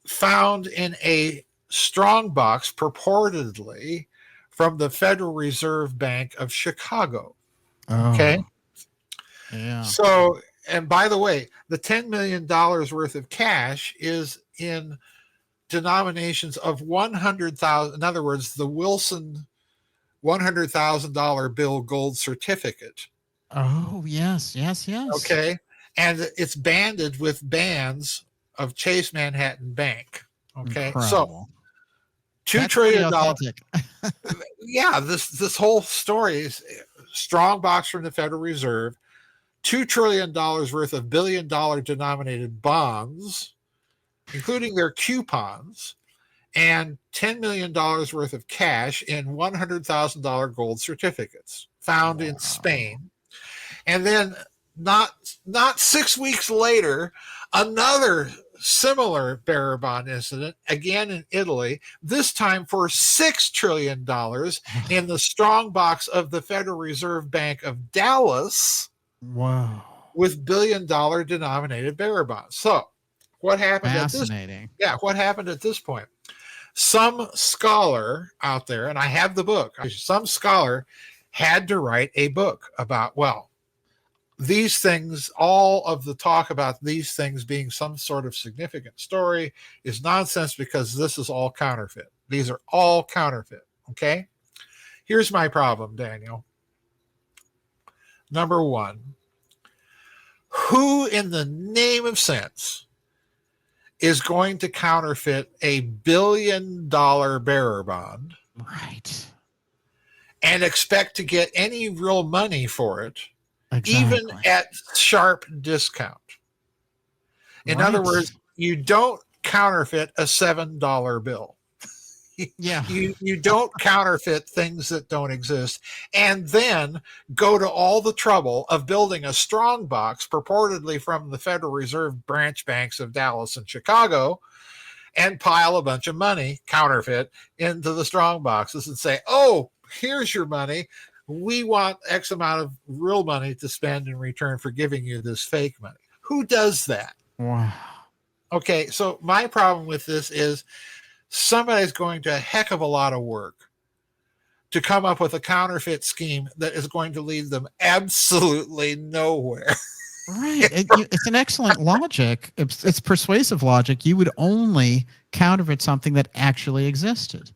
found in a strongbox purportedly from the Federal Reserve Bank of Chicago. Okay. Yeah. So, and by the way, the $10 million worth of cash is in denominations of 100,000. In other words, the Wilson $100,000 bill gold certificate. Oh, yes. Okay. And it's banded with bands of Chase Manhattan Bank. Okay. Incredible. So $2 trillion. Yeah, this whole story is strong box from the Federal Reserve, $2 trillion worth of $1 billion denominated bonds, including their coupons, and $10 million worth of cash in $100,000 gold certificates found in Spain. And then not 6 weeks later, another similar bearer bond incident, again in Italy, this time for $6 trillion in the strong box of the Federal Reserve Bank of Dallas. Wow. With $1 billion denominated bearer bonds. So what happened what happened at this point? Some scholar out there, and I have the book, some scholar had to write a book about, these things, all of the talk about these things being some sort of significant story is nonsense because this is all counterfeit. These are all counterfeit. Okay. Here's my problem, Daniel. Number one, who in the name of sense is going to counterfeit $1 billion bearer bond? Right. And expect to get any real money for it? Exactly. Even at sharp discount. In other words, you don't counterfeit a $7 bill. Yeah. You don't counterfeit things that don't exist and then go to all the trouble of building a strong box purportedly from the Federal Reserve branch banks of Dallas and Chicago and pile a bunch of money, counterfeit, into the strong boxes and say, oh, here's your money. We want X amount of real money to spend in return for giving you this fake money. Who does that? Wow. Okay, so my problem with this is somebody's going to a heck of a lot of work to come up with a counterfeit scheme that is going to lead them absolutely nowhere. Right. It's an excellent logic. It's persuasive logic. You would only counterfeit something that actually existed.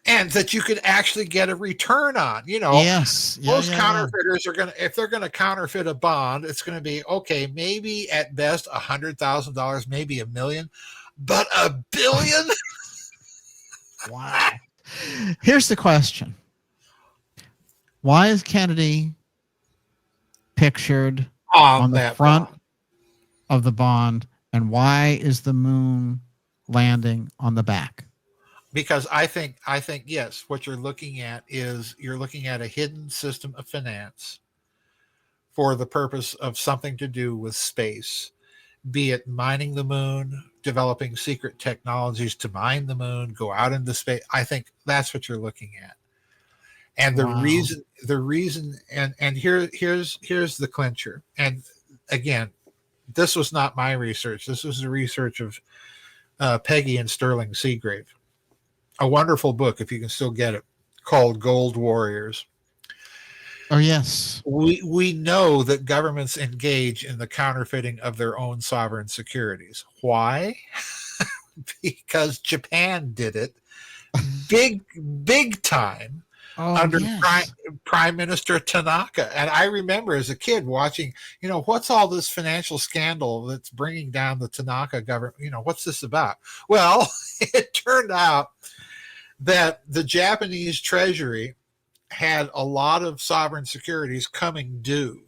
And that you could actually get a return on, Yes. Most counterfeiters are if they're going to counterfeit a bond, it's going to be, okay, maybe at best $100,000, maybe $1 million, but $1 billion? Wow. Here's the question. Why is Kennedy pictured on the front of the bond And why is the moon landing on the back? Because I think yes, what you're looking at is you're looking at a hidden system of finance for the purpose of something to do with space, be it mining the moon, developing secret technologies to mine the moon, go out into space. I think that's what you're looking at. And Wow. the reason, and here's the clincher. And again, this was not my research. This was the research of Peggy and Sterling Seagrave. A wonderful book, if you can still get it, called Gold Warriors. Oh, yes. We know that governments engage in the counterfeiting of their own sovereign securities. Why? Because Japan did it big time Oh, under yes. Prime Minister Tanaka. And I remember as a kid watching, what's all this financial scandal that's bringing down the Tanaka government? What's this about? Well, it turned out that the Japanese treasury had a lot of sovereign securities coming due.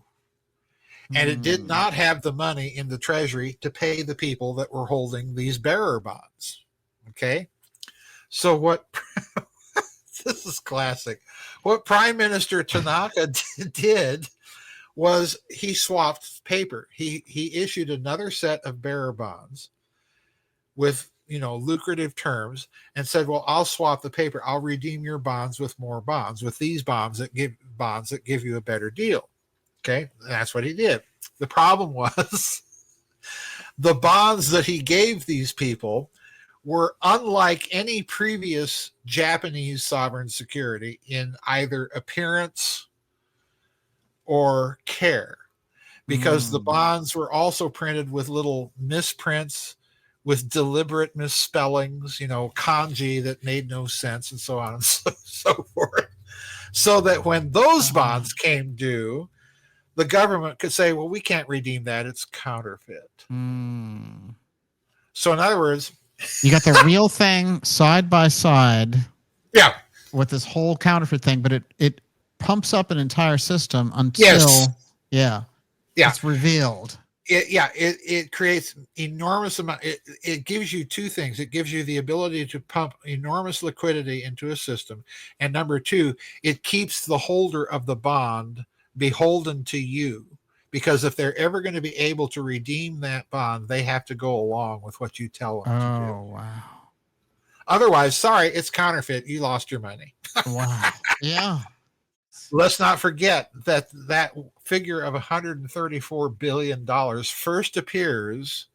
And it did not have the money in the treasury to pay the people that were holding these bearer bonds. Okay. So what this is classic. What Prime Minister Tanaka did was he swapped paper. He issued another set of bearer bonds with lucrative terms and said, well, I'll swap the paper. I'll redeem your bonds with more bonds, with these bonds that give you a better deal. Okay. That's what he did. The problem was the bonds that he gave these people were unlike any previous Japanese sovereign security in either appearance or care, because the bonds were also printed with little misprints, with deliberate misspellings, kanji that made no sense, and so on and so forth. So that when those bonds came due, the government could say, well, we can't redeem that. It's counterfeit. So in other words, you got the real thing side by side. Yeah. With this whole counterfeit thing, but it pumps up an entire system until it's revealed. It creates enormous amount. It gives you two things. It gives you the ability to pump enormous liquidity into a system, and number two, it keeps the holder of the bond beholden to you, because if they're ever going to be able to redeem that bond, they have to go along with what you tell them to do. Oh, wow. Otherwise, sorry, it's counterfeit. You lost your money. Wow. Yeah. Let's not forget that figure of $134 billion first appears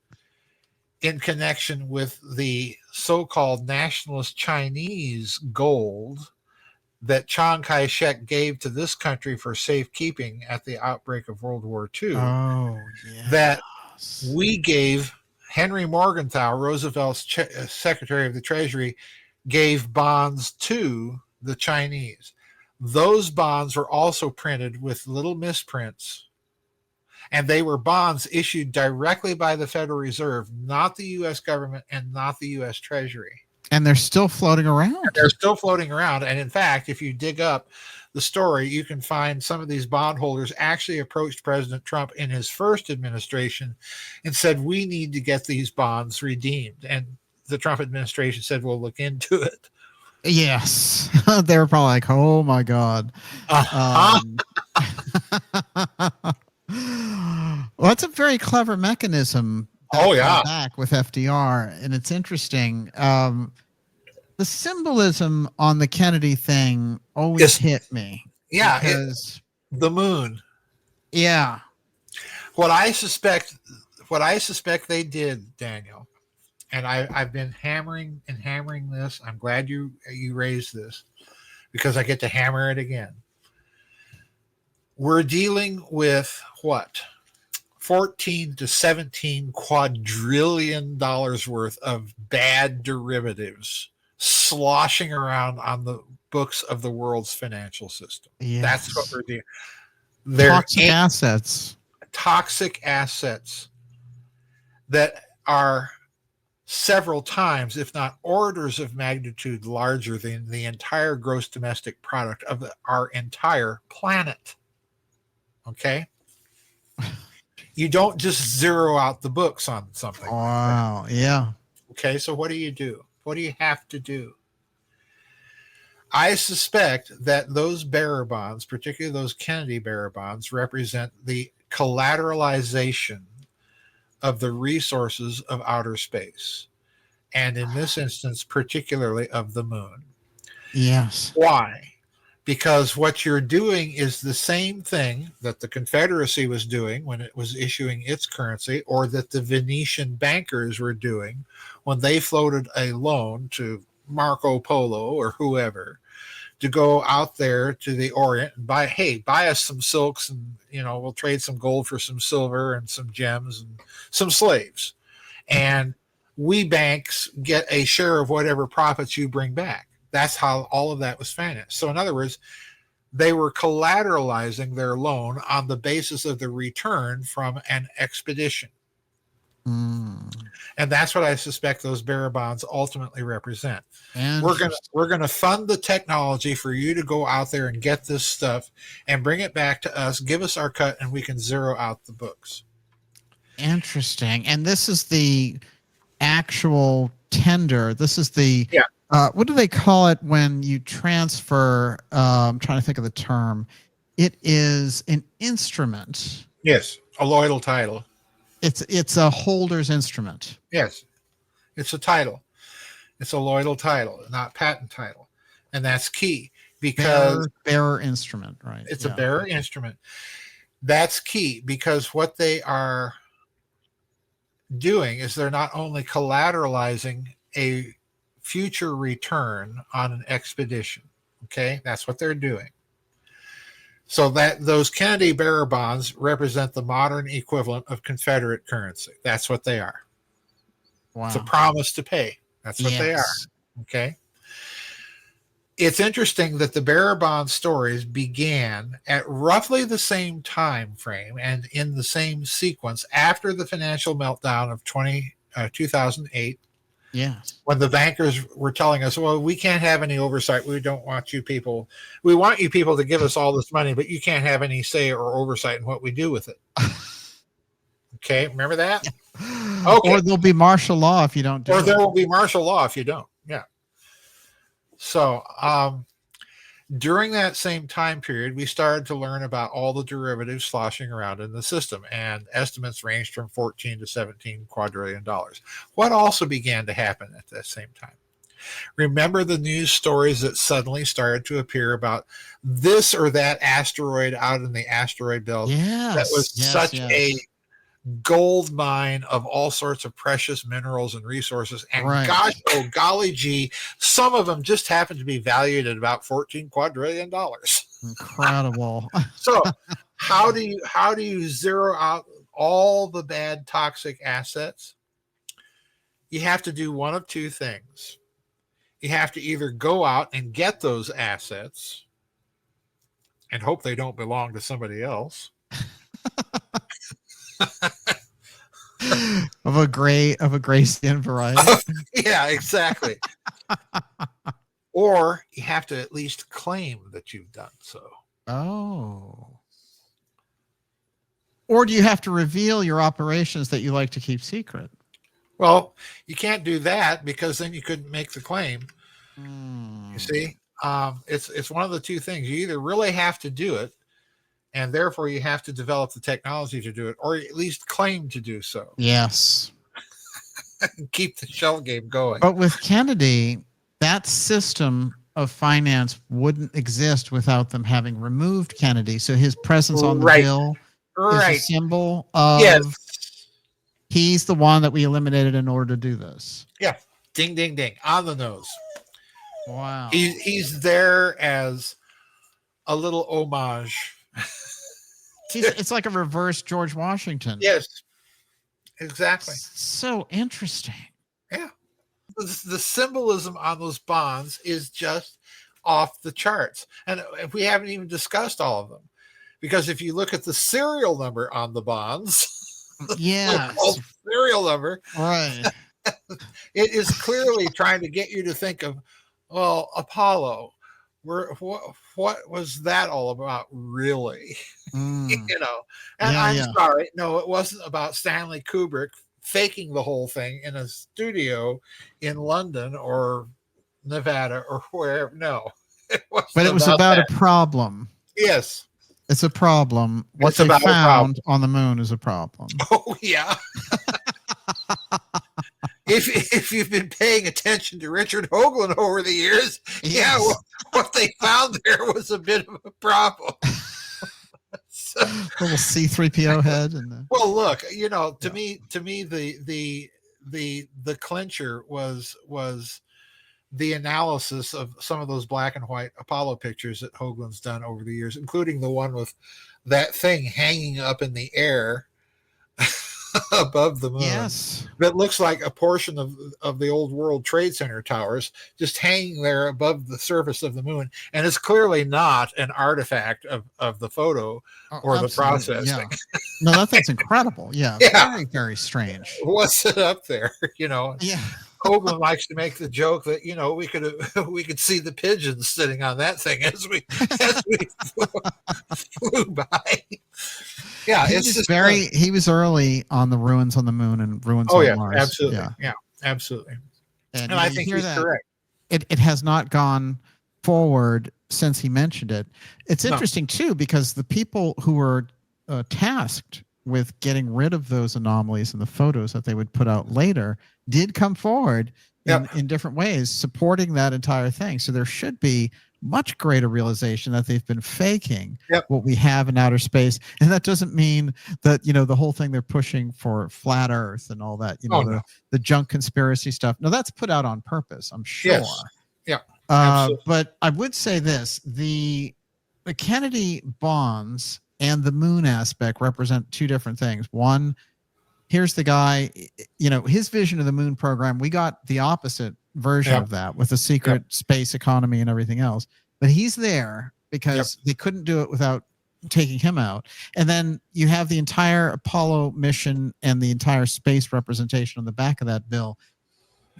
in connection with the so-called nationalist Chinese gold that Chiang Kai-shek gave to this country for safekeeping at the outbreak of World War II. Oh, yeah. That we gave Henry Morgenthau, Roosevelt's Secretary of the Treasury, gave bonds to the Chinese. Those bonds were also printed with little misprints, and they were bonds issued directly by the Federal Reserve, not the U.S. government and not the U.S. Treasury. And they're still floating around. And in fact, if you dig up the story, you can find some of these bondholders actually approached President Trump in his first administration and said, we need to get these bonds redeemed. And the Trump administration said, we'll look into it. Yes. They were probably like, oh, my God. Well, that's a very clever mechanism. Back with FDR. And it's interesting. The symbolism on the Kennedy thing always hit me. Yeah. The moon. Yeah. What I suspect they did, Daniel, and I've been hammering this. I'm glad you raised this, because I get to hammer it again. We're dealing with what? $14 to $17 quadrillion worth of bad derivatives sloshing around on the books of the world's financial system. Yes. That's what we're doing. Toxic assets that are several times, if not orders of magnitude, larger than the entire gross domestic product of our entire planet. Okay? You don't just zero out the books on something like that. Wow. Yeah. Okay, so what do you do? What do you have to do? I suspect that those bearer bonds, particularly those Kennedy bearer bonds, represent the collateralization of the resources of outer space, and in this instance, particularly of the moon. Yes. Why? Because what you're doing is the same thing that the Confederacy was doing when it was issuing its currency, or that the Venetian bankers were doing when they floated a loan to Marco Polo or whoever to go out there to the Orient and buy us some silks, and we'll trade some gold for some silver and some gems and some slaves. And we banks get a share of whatever profits you bring back. That's how all of that was financed. So in other words, they were collateralizing their loan on the basis of the return from an expedition. And that's what I suspect those bearer bonds ultimately represent. We're gonna fund the technology for you to go out there and get this stuff and bring it back to us, give us our cut, and we can zero out the books. Interesting. And this is the actual tender. This is the what do they call it when you transfer? I'm trying to think of the term. It is an instrument. Yes, a loyal title. It's a holder's instrument. Yes, it's a title. It's a loyal title, not patent title, and that's key because bearer instrument, right? It's a bearer instrument. That's key because what they are doing is they're not only collateralizing a future return on an expedition. Okay, that's what they're doing. So that those Kennedy bearer bonds represent the modern equivalent of Confederate currency. That's what they are. Wow. It's a promise to pay. That's what they are. Okay. It's interesting that the bearer bond stories began at roughly the same time frame and in the same sequence after the financial meltdown of 2008. Yes. When the bankers were telling us, well, we can't have any oversight. We don't want you people. We want you people to give us all this money, but you can't have any say or oversight in what we do with it. Okay. Remember that? Yeah. Okay. Or there'll be martial law if you don't do it. Or there will be martial law if you don't. Yeah. So during that same time period, we started to learn about all the derivatives sloshing around in the system, and estimates ranged from 14 to 17 quadrillion dollars. What also began to happen at that same time? Remember the news stories that suddenly started to appear about this or that asteroid out in the asteroid belt that was such a gold mine of all sorts of precious minerals and resources, and gosh, oh golly gee, some of them just happen to be valued at about 14 quadrillion dollars. Incredible. So how do you zero out all the bad toxic assets? You have to do one of two things. You have to either go out and get those assets and hope they don't belong to somebody else. of a gray skin variety. Yeah, exactly. Or you have to at least claim that you've done so. Oh. Or do you have to reveal your operations that you like to keep secret? Well, you can't do that because then you couldn't make the claim. You see, it's one of the two things. You either really have to do it, and therefore you have to develop the technology to do it, or at least claim to do so. Yes. Keep the shell game going. But with Kennedy, that system of finance wouldn't exist without them having removed Kennedy. So his presence on the bill is a symbol of he's the one that we eliminated in order to do this. Yeah. Ding, ding, ding. On the nose. Wow. He's there as a little homage. It's like a reverse George Washington. Yes, exactly. So interesting. Yeah. The symbolism on those bonds is just off the charts. And we haven't even discussed all of them. Because if you look at the serial number on the bonds, serial number, right, it is clearly trying to get you to think of, well, Apollo, what was that all about, really? Mm. You know, and Yeah, I'm yeah. sorry, no, it wasn't about Stanley Kubrick faking the whole thing in a studio in London or Nevada or wherever. No, it But wasn't it was about about a that. problem. Yes, It's a problem. What it's they about a problem. found on the moon is a problem. Oh yeah. If you've been paying attention to Richard Hoagland over the years, yeah, Yes. what they found there was a bit of a problem. So, Little C3PO head and well, look, to yeah. me, the clincher was the analysis of some of those black and white Apollo pictures that Hoagland's done over the years, including the one with that thing hanging up in the air above the moon Yes. that looks like a portion of the old World Trade Center towers just hanging there above the surface of the moon. And it's clearly not an artifact of the photo Oh, or the absolutely. processing. Yeah. No, that thing's incredible. Yeah. Yeah. Very, very strange. What's it up there? Yeah. Hoagland likes to make the joke that we could see the pigeons sitting on that thing as we flew by. Yeah, it's just He was early on the ruins on the moon and ruins oh on yeah, Mars. absolutely, Yeah. yeah, absolutely. And And I you think hear he's that correct. it has not gone forward since he mentioned it. It's No, interesting too, because the people who were tasked with getting rid of those anomalies in the photos that they would put out later did come forward yep, in different ways, supporting that entire thing. So there should be much greater realization that they've been faking yep. what we have in outer space. And that doesn't mean that, the whole thing they're pushing for flat earth and all that, Oh no, the junk conspiracy stuff. No, that's put out on purpose, I'm sure. yes, yeah, absolutely. But I would say this: the Kennedy bonds and the moon aspect represent two different things. One, here's the guy, his vision of the moon program. We got the opposite version Yep, of that with the yep, secret space economy and everything else. But he's there yep, because they couldn't do it without taking him out. And then you have the entire Apollo mission and the entire space representation on the back of that bill.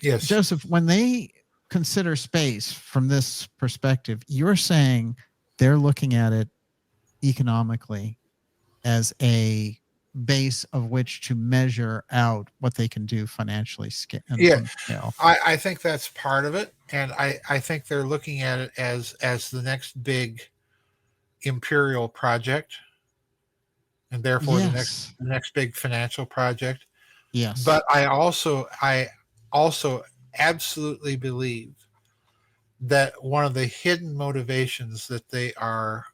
yes, Joseph, when they consider space from this perspective, you're saying they're looking at it economically as a base of which to measure out what they can do financially yeah. on scale. I think that's part of it, and I think they're looking at it as the next big imperial project, and therefore Yes. the next big financial project. Yes. But I also absolutely believe that one of the hidden motivations that they are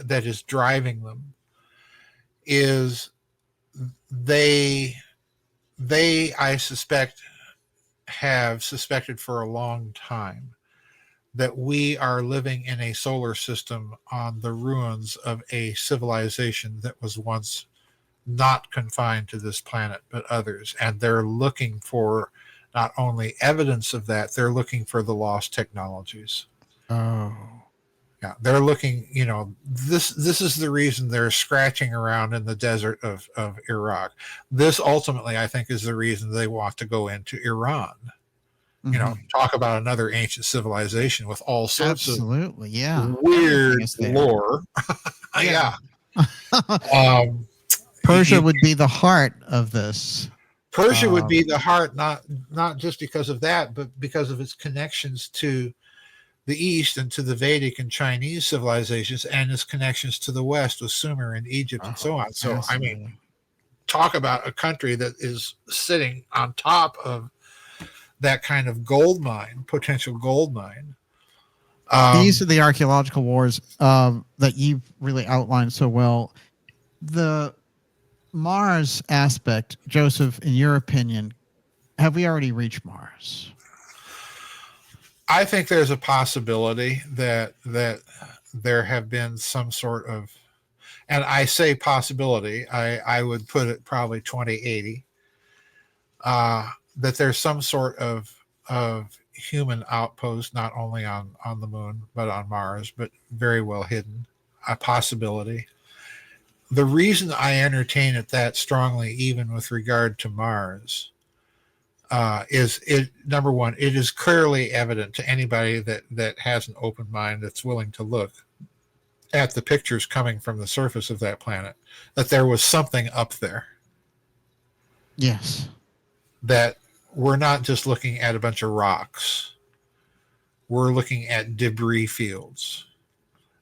that is driving them is they I suspect have suspected for a long time that we are living in a solar system on the ruins of a civilization that was once not confined to this planet but others, and they're looking for not only evidence of that, they're looking for the lost technologies. Oh. Yeah, they're looking, this is the reason they're scratching around in the desert of Iraq. This ultimately, I think, is the reason they want to go into Iran. Mm-hmm. Talk about another ancient civilization with all sorts of Absolutely. Yeah. weird lore. Yeah. Yeah. Persia would be the heart of this. Persia would be the heart, not just because of that, but because of its connections to the East and to the Vedic and Chinese civilizations, and its connections to the West with Sumer and Egypt and so on. So, I mean, talk about a country that is sitting on top of that kind of gold mine, potential gold mine. These are the archaeological wars that you've really outlined so well. The Mars aspect, Joseph, in your opinion, have we already reached Mars? I think there's a possibility that there have been some sort of, and I say possibility, I would put it probably 2080, that there's some sort of human outpost, not only on the moon, but on Mars, but very well hidden, a possibility. The reason I entertain it that strongly, even with regard to Mars, is it number one, it is clearly evident to anybody that has an open mind that's willing to look at the pictures coming from the surface of that planet that there was something up there. Yes. That we're not just looking at a bunch of rocks. We're looking at debris fields.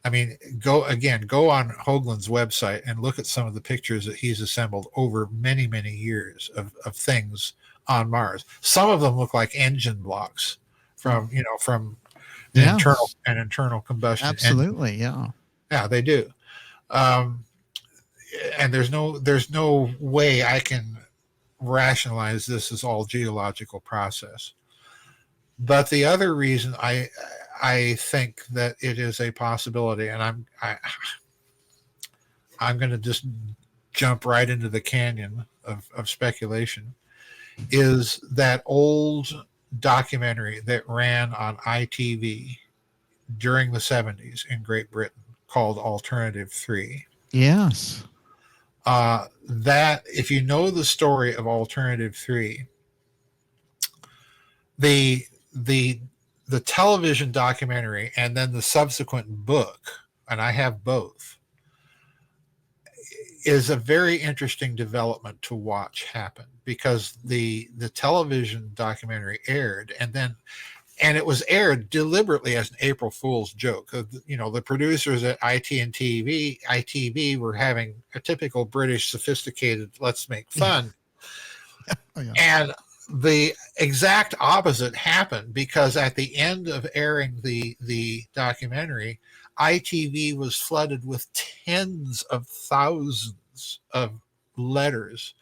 I mean, go on Hoagland's website and look at some of the pictures that he's assembled over many, many years of things on Mars. Some of them look like engine blocks from an internal combustion. Absolutely, engine. Yeah, they do. And there's no way I can rationalize this as all geological process. But the other reason I think that it is a possibility, and I'm going to just jump right into the canyon of speculation, is that old documentary that ran on ITV during the 70s in Great Britain called Alternative 3. Yes. That, if you know the story of Alternative 3, the television documentary and then the subsequent book, and I have both, is a very interesting development to watch happen, because the television documentary aired and it was aired deliberately as an April Fool's joke. The producers at ITV were having a typical British sophisticated let's make fun. Oh, yeah. And the exact opposite happened, because at the end of airing the documentary, ITV was flooded with tens of thousands of letters,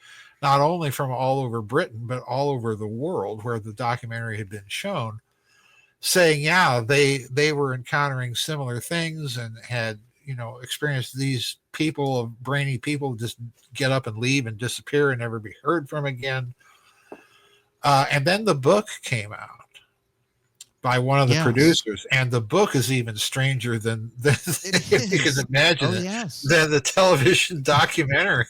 not only from all over Britain, but all over the world where the documentary had been shown, saying, they were encountering similar things and had, experienced these brainy people just get up and leave and disappear and never be heard from again. And then the book came out by one of the producers, and the book is even stranger than if you can imagine than the television documentary.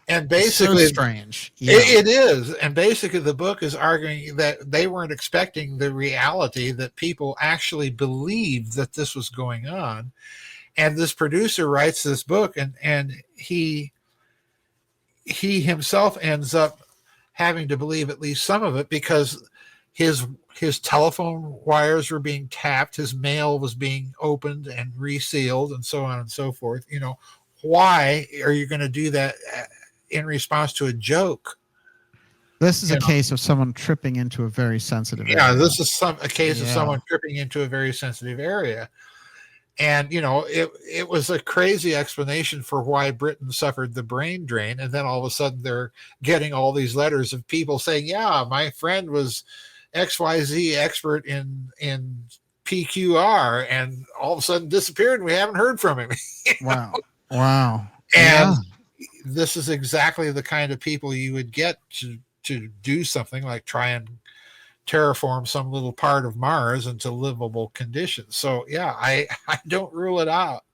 And basically, so strange. It is. And basically, the book is arguing that they weren't expecting the reality that people actually believed that this was going on. And this producer writes this book, and he himself ends up having to believe at least some of it, because his telephone wires were being tapped, his mail was being opened and resealed, and so on and so forth. Why are you going to do that in response to a joke? This is a case of someone tripping into a very sensitive area. Yeah, this is a case of someone tripping into a very sensitive area. And, it was a crazy explanation for why Britain suffered the brain drain. And then all of a sudden they're getting all these letters of people saying, my friend was XYZ expert in PQR, and all of a sudden disappeared and we haven't heard from him. Wow. And this is exactly the kind of people you would get to do something like try and terraform some little part of Mars into livable conditions. So I don't rule it out.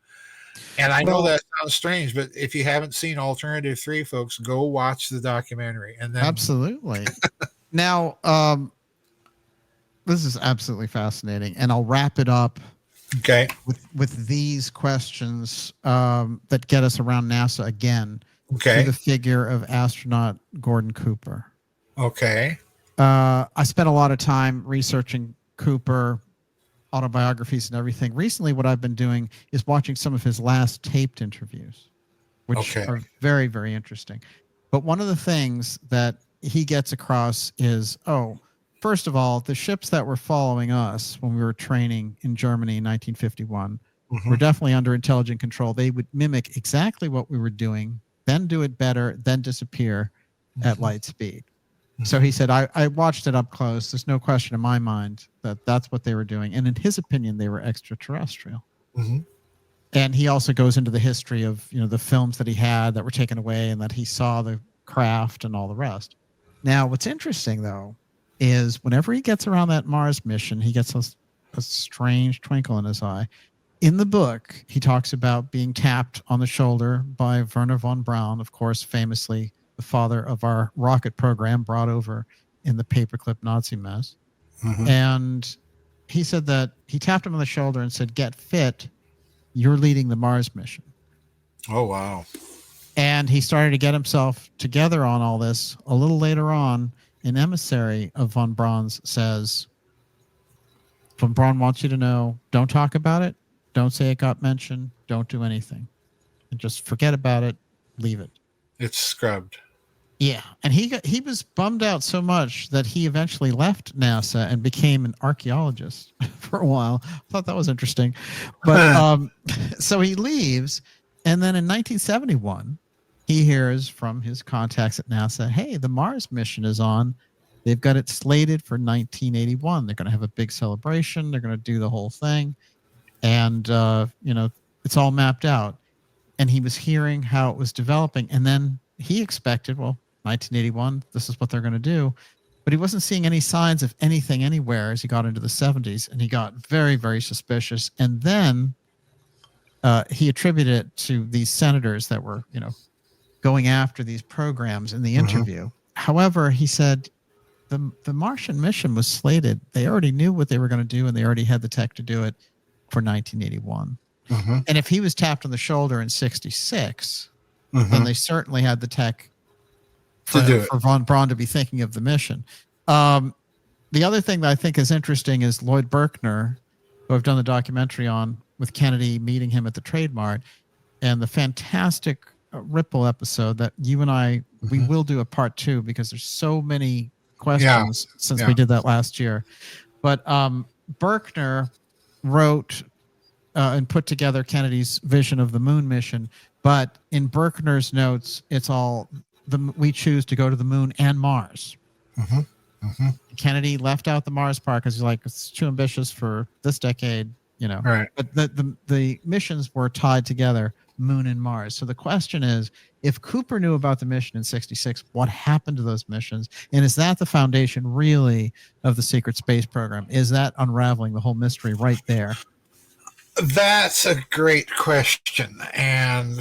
And I know that sounds strange, but if you haven't seen Alternative 3, folks, go watch the documentary. And then absolutely. Now, this is absolutely fascinating, and I'll wrap it up with these questions that get us around NASA again, to the figure of astronaut Gordon Cooper. I spent a lot of time researching Cooper, autobiographies and everything. Recently, what I've been doing is watching some of his last taped interviews, which are very, very interesting. But one of the things that he gets across is, first of all, the ships that were following us when we were training in Germany in 1951 were definitely under intelligent control. They would mimic exactly what we were doing, then do it better, then disappear at light speed. So he said, I watched it up close. There's no question in my mind that that's what they were doing. And in his opinion, they were extraterrestrial. And he also goes into the history of, the films that he had that were taken away and that he saw the craft and all the rest. Now, what's interesting, though, is whenever he gets around that Mars mission, he gets a strange twinkle in his eye. In the book, he talks about being tapped on the shoulder by Werner von Braun, of course, famously the father of our rocket program, brought over in the paperclip Nazi mess. And he said that he tapped him on the shoulder and said, "Get fit. You're leading the Mars mission." Oh, wow. And he started to get himself together on all this. A little later on, an emissary of von Braun's says, "Von Braun wants you to know, don't talk about it. Don't say it got mentioned. Don't do anything. And just forget about it. Leave it." It's scrubbed. Yeah. And he was bummed out so much that he eventually left NASA and became an archaeologist for a while. I thought that was interesting. But so he leaves. And then in 1971, he hears from his contacts at NASA, "Hey, the Mars mission is on. They've got it slated for 1981. They're going to have a big celebration. They're going to do the whole thing. And, it's all mapped out." And he was hearing how it was developing. And then he expected, 1981, this is what they're going to do. But he wasn't seeing any signs of anything anywhere as he got into the 70s. And he got very, very suspicious. And then he attributed it to these senators that were, going after these programs in the interview. However, he said the Martian mission was slated. They already knew what they were going to do, and they already had the tech to do it for 1981. And if he was tapped on the shoulder in 66, then they certainly had the tech for von Braun to be thinking of the mission. The other thing that I think is interesting is Lloyd Berkner, who I've done the documentary on with Kennedy meeting him at the Trade Mart, and the fantastic Ripple episode that you and I, we will do a part 2 because there's so many questions since we did that last year. But Berkner wrote and put together Kennedy's vision of the moon mission. But in Berkner's notes, it's all we choose to go to the moon and Mars. Kennedy left out the Mars part because he's like, it's too ambitious for this decade, Right. But the missions were tied together, moon and Mars. So the question is, if Cooper knew about the mission in 66, what happened to those missions? And is that the foundation really of the secret space program? Is that unraveling the whole mystery right there? That's a great question. And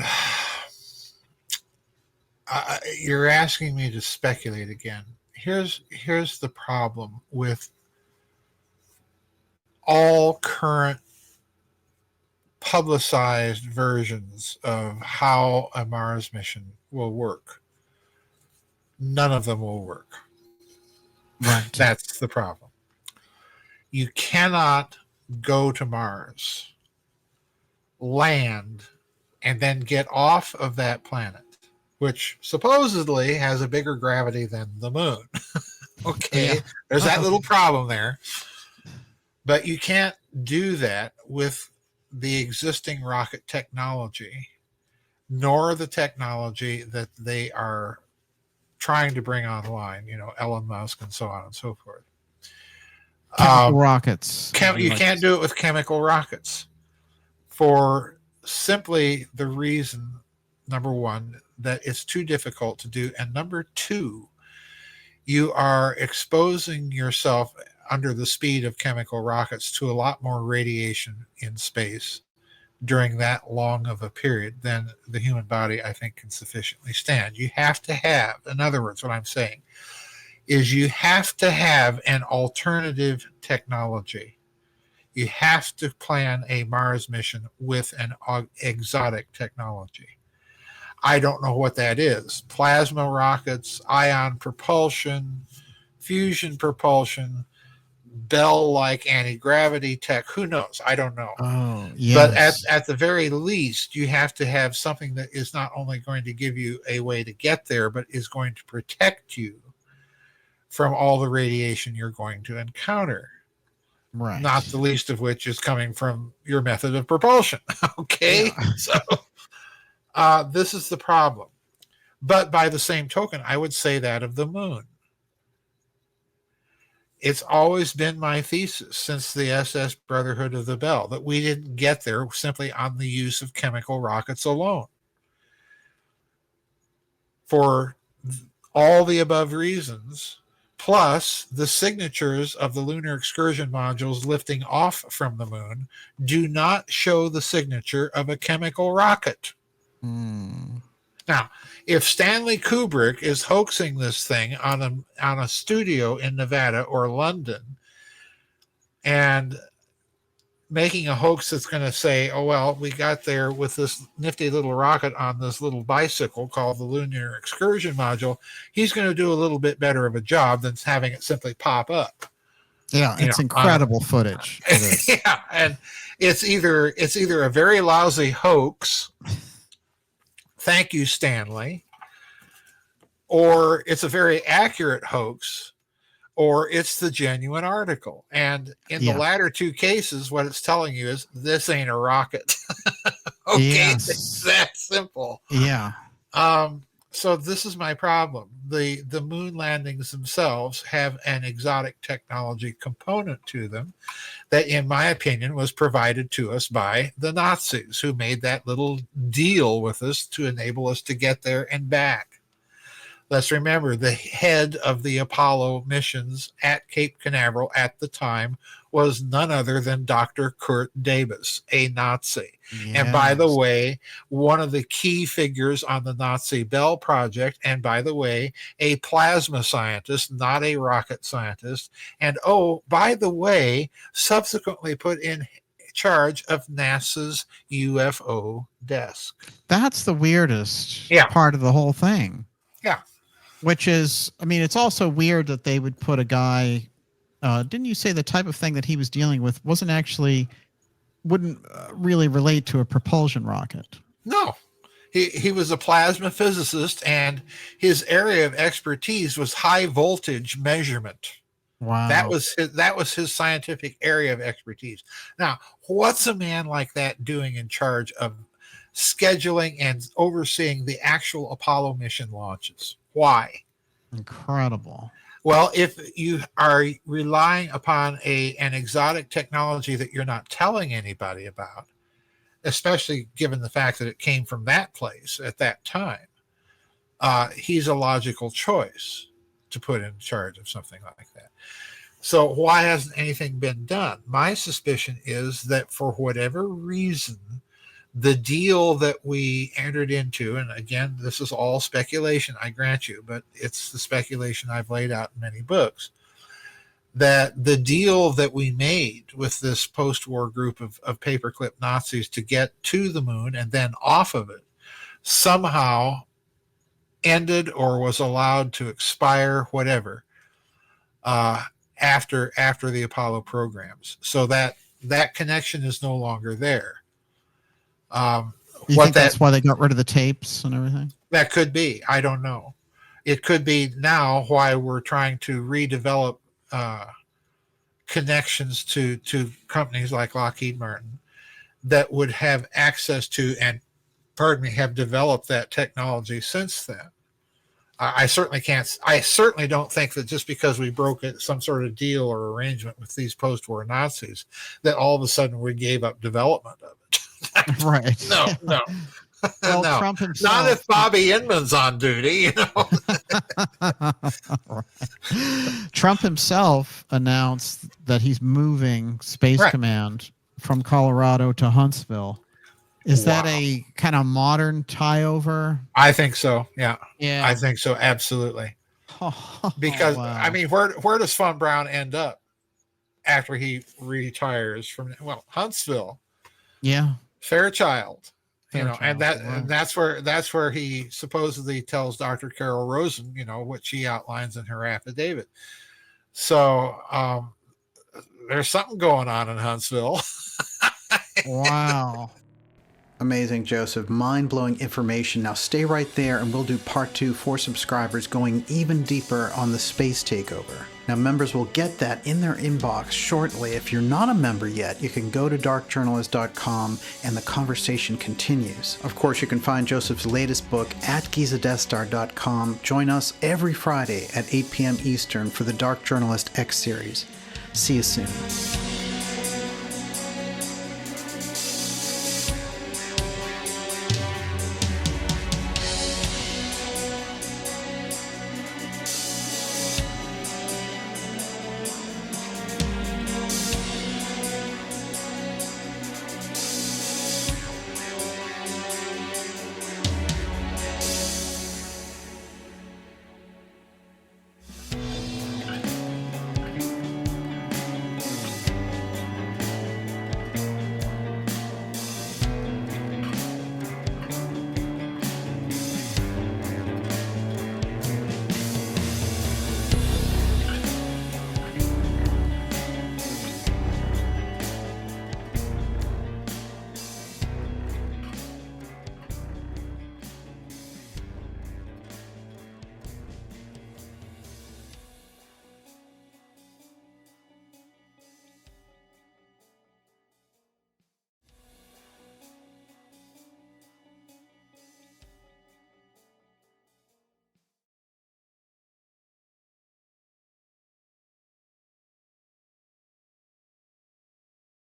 you're asking me to speculate again. Here's the problem with all current publicized versions of how a Mars mission will work. None of them will work. Right. That's the problem. You cannot go to Mars, land, and then get off of that planet, which supposedly has a bigger gravity than the moon. Okay, there's that little problem there. But you can't do that with the existing rocket technology, nor the technology that they are trying to bring online, Elon Musk and so on and so forth. Chemical rockets. You can't do it with chemical rockets for simply the reason, number one, that it's too difficult to do. And number two, you are exposing yourself under the speed of chemical rockets to a lot more radiation in space during that long of a period than the human body, I think, can sufficiently stand. You have to have, in other words, what I'm saying is you have to have an alternative technology. You have to plan a Mars mission with an exotic technology. I don't know what that is. Plasma rockets, ion propulsion, fusion propulsion, Bell-like anti-gravity tech. Who knows? I don't know. Oh, yes. But at the very least, you have to have something that is not only going to give you a way to get there, but is going to protect you from all the radiation you're going to encounter. Right. Not the least of which is coming from your method of propulsion. Okay? Yeah. So this is the problem. But by the same token, I would say that of the moon. It's always been my thesis since the SS Brotherhood of the Bell that we didn't get there simply on the use of chemical rockets alone. For all the above reasons, plus the signatures of the lunar excursion modules lifting off from the moon do not show the signature of a chemical rocket. Now, if Stanley Kubrick is hoaxing this thing on a studio in Nevada or London and making a hoax that's going to say, oh, well, we got there with this nifty little rocket on this little bicycle called the Lunar Excursion Module, he's going to do a little bit better of a job than having it simply pop up. Yeah, it's incredible footage. Yeah, and it's either a very lousy hoax, thank you, Stanley, or it's a very accurate hoax, or it's the genuine article. And in the latter two cases, what it's telling you is this ain't a rocket. Okay, it's that simple. Yeah. So this is my problem. The moon landings themselves have an exotic technology component to them that, in my opinion, was provided to us by the Nazis, who made that little deal with us to enable us to get there and back. Let's remember, the head of the Apollo missions at Cape Canaveral at the time was none other than Dr. Kurt Davis, a Nazi. Yes. And by the way, one of the key figures on the Nazi Bell Project, and by the way, a plasma scientist, not a rocket scientist. And oh, by the way, subsequently put in charge of NASA's UFO desk. That's the weirdest part of the whole thing. Yeah. Which is, I mean, it's also weird that they would put a guy, didn't you say the type of thing that he was dealing with wouldn't really relate to a propulsion rocket? No. He was a plasma physicist, and his area of expertise was high voltage measurement. Wow. That was his scientific area of expertise. Now, what's a man like that doing in charge of scheduling and overseeing the actual Apollo mission launches? Why? Incredible. Well, if you are relying upon an exotic technology that you're not telling anybody about, especially given the fact that it came from that place at that time, he's a logical choice to put in charge of something like that. So why hasn't anything been done? My suspicion is that for whatever reason, the deal that we entered into, and again, this is all speculation, I grant you, but it's the speculation I've laid out in many books, that the deal that we made with this post-war group of paperclip Nazis to get to the moon and then off of it somehow ended or was allowed to expire, whatever, after the Apollo programs. So that connection is no longer there. You think that's why they got rid of the tapes and everything? That could be. I don't know. It could be now why we're trying to redevelop connections to companies like Lockheed Martin that would have access to and, have developed that technology since then. I certainly don't think that just because we broke some sort of deal or arrangement with these post-war Nazis that all of a sudden we gave up development of it. Right. No. Well, no. Trump himself, not if Bobby Inman's on duty, Right. Trump himself announced that he's moving Space Command from Colorado to Huntsville. Is that a kind of modern tie-over? I think so. Yeah. Yeah. I think so. Absolutely. Because I mean, where does Von Braun end up after he retires from? Well, Huntsville. Yeah. Fairchild. And that's where he supposedly tells Dr. Carol Rosen, what she outlines in her affidavit. So there's something going on in Huntsville. Wow. Amazing, Joseph. Mind-blowing information. Now stay right there and we'll do part 2 for subscribers, going even deeper on the space takeover. Now members will get that in their inbox shortly. If you're not a member yet, you can go to darkjournalist.com and the conversation continues. Of course, you can find Joseph's latest book at gizadeathstar.com. Join us every Friday at 8 p.m. Eastern for the Dark Journalist X series. See you soon.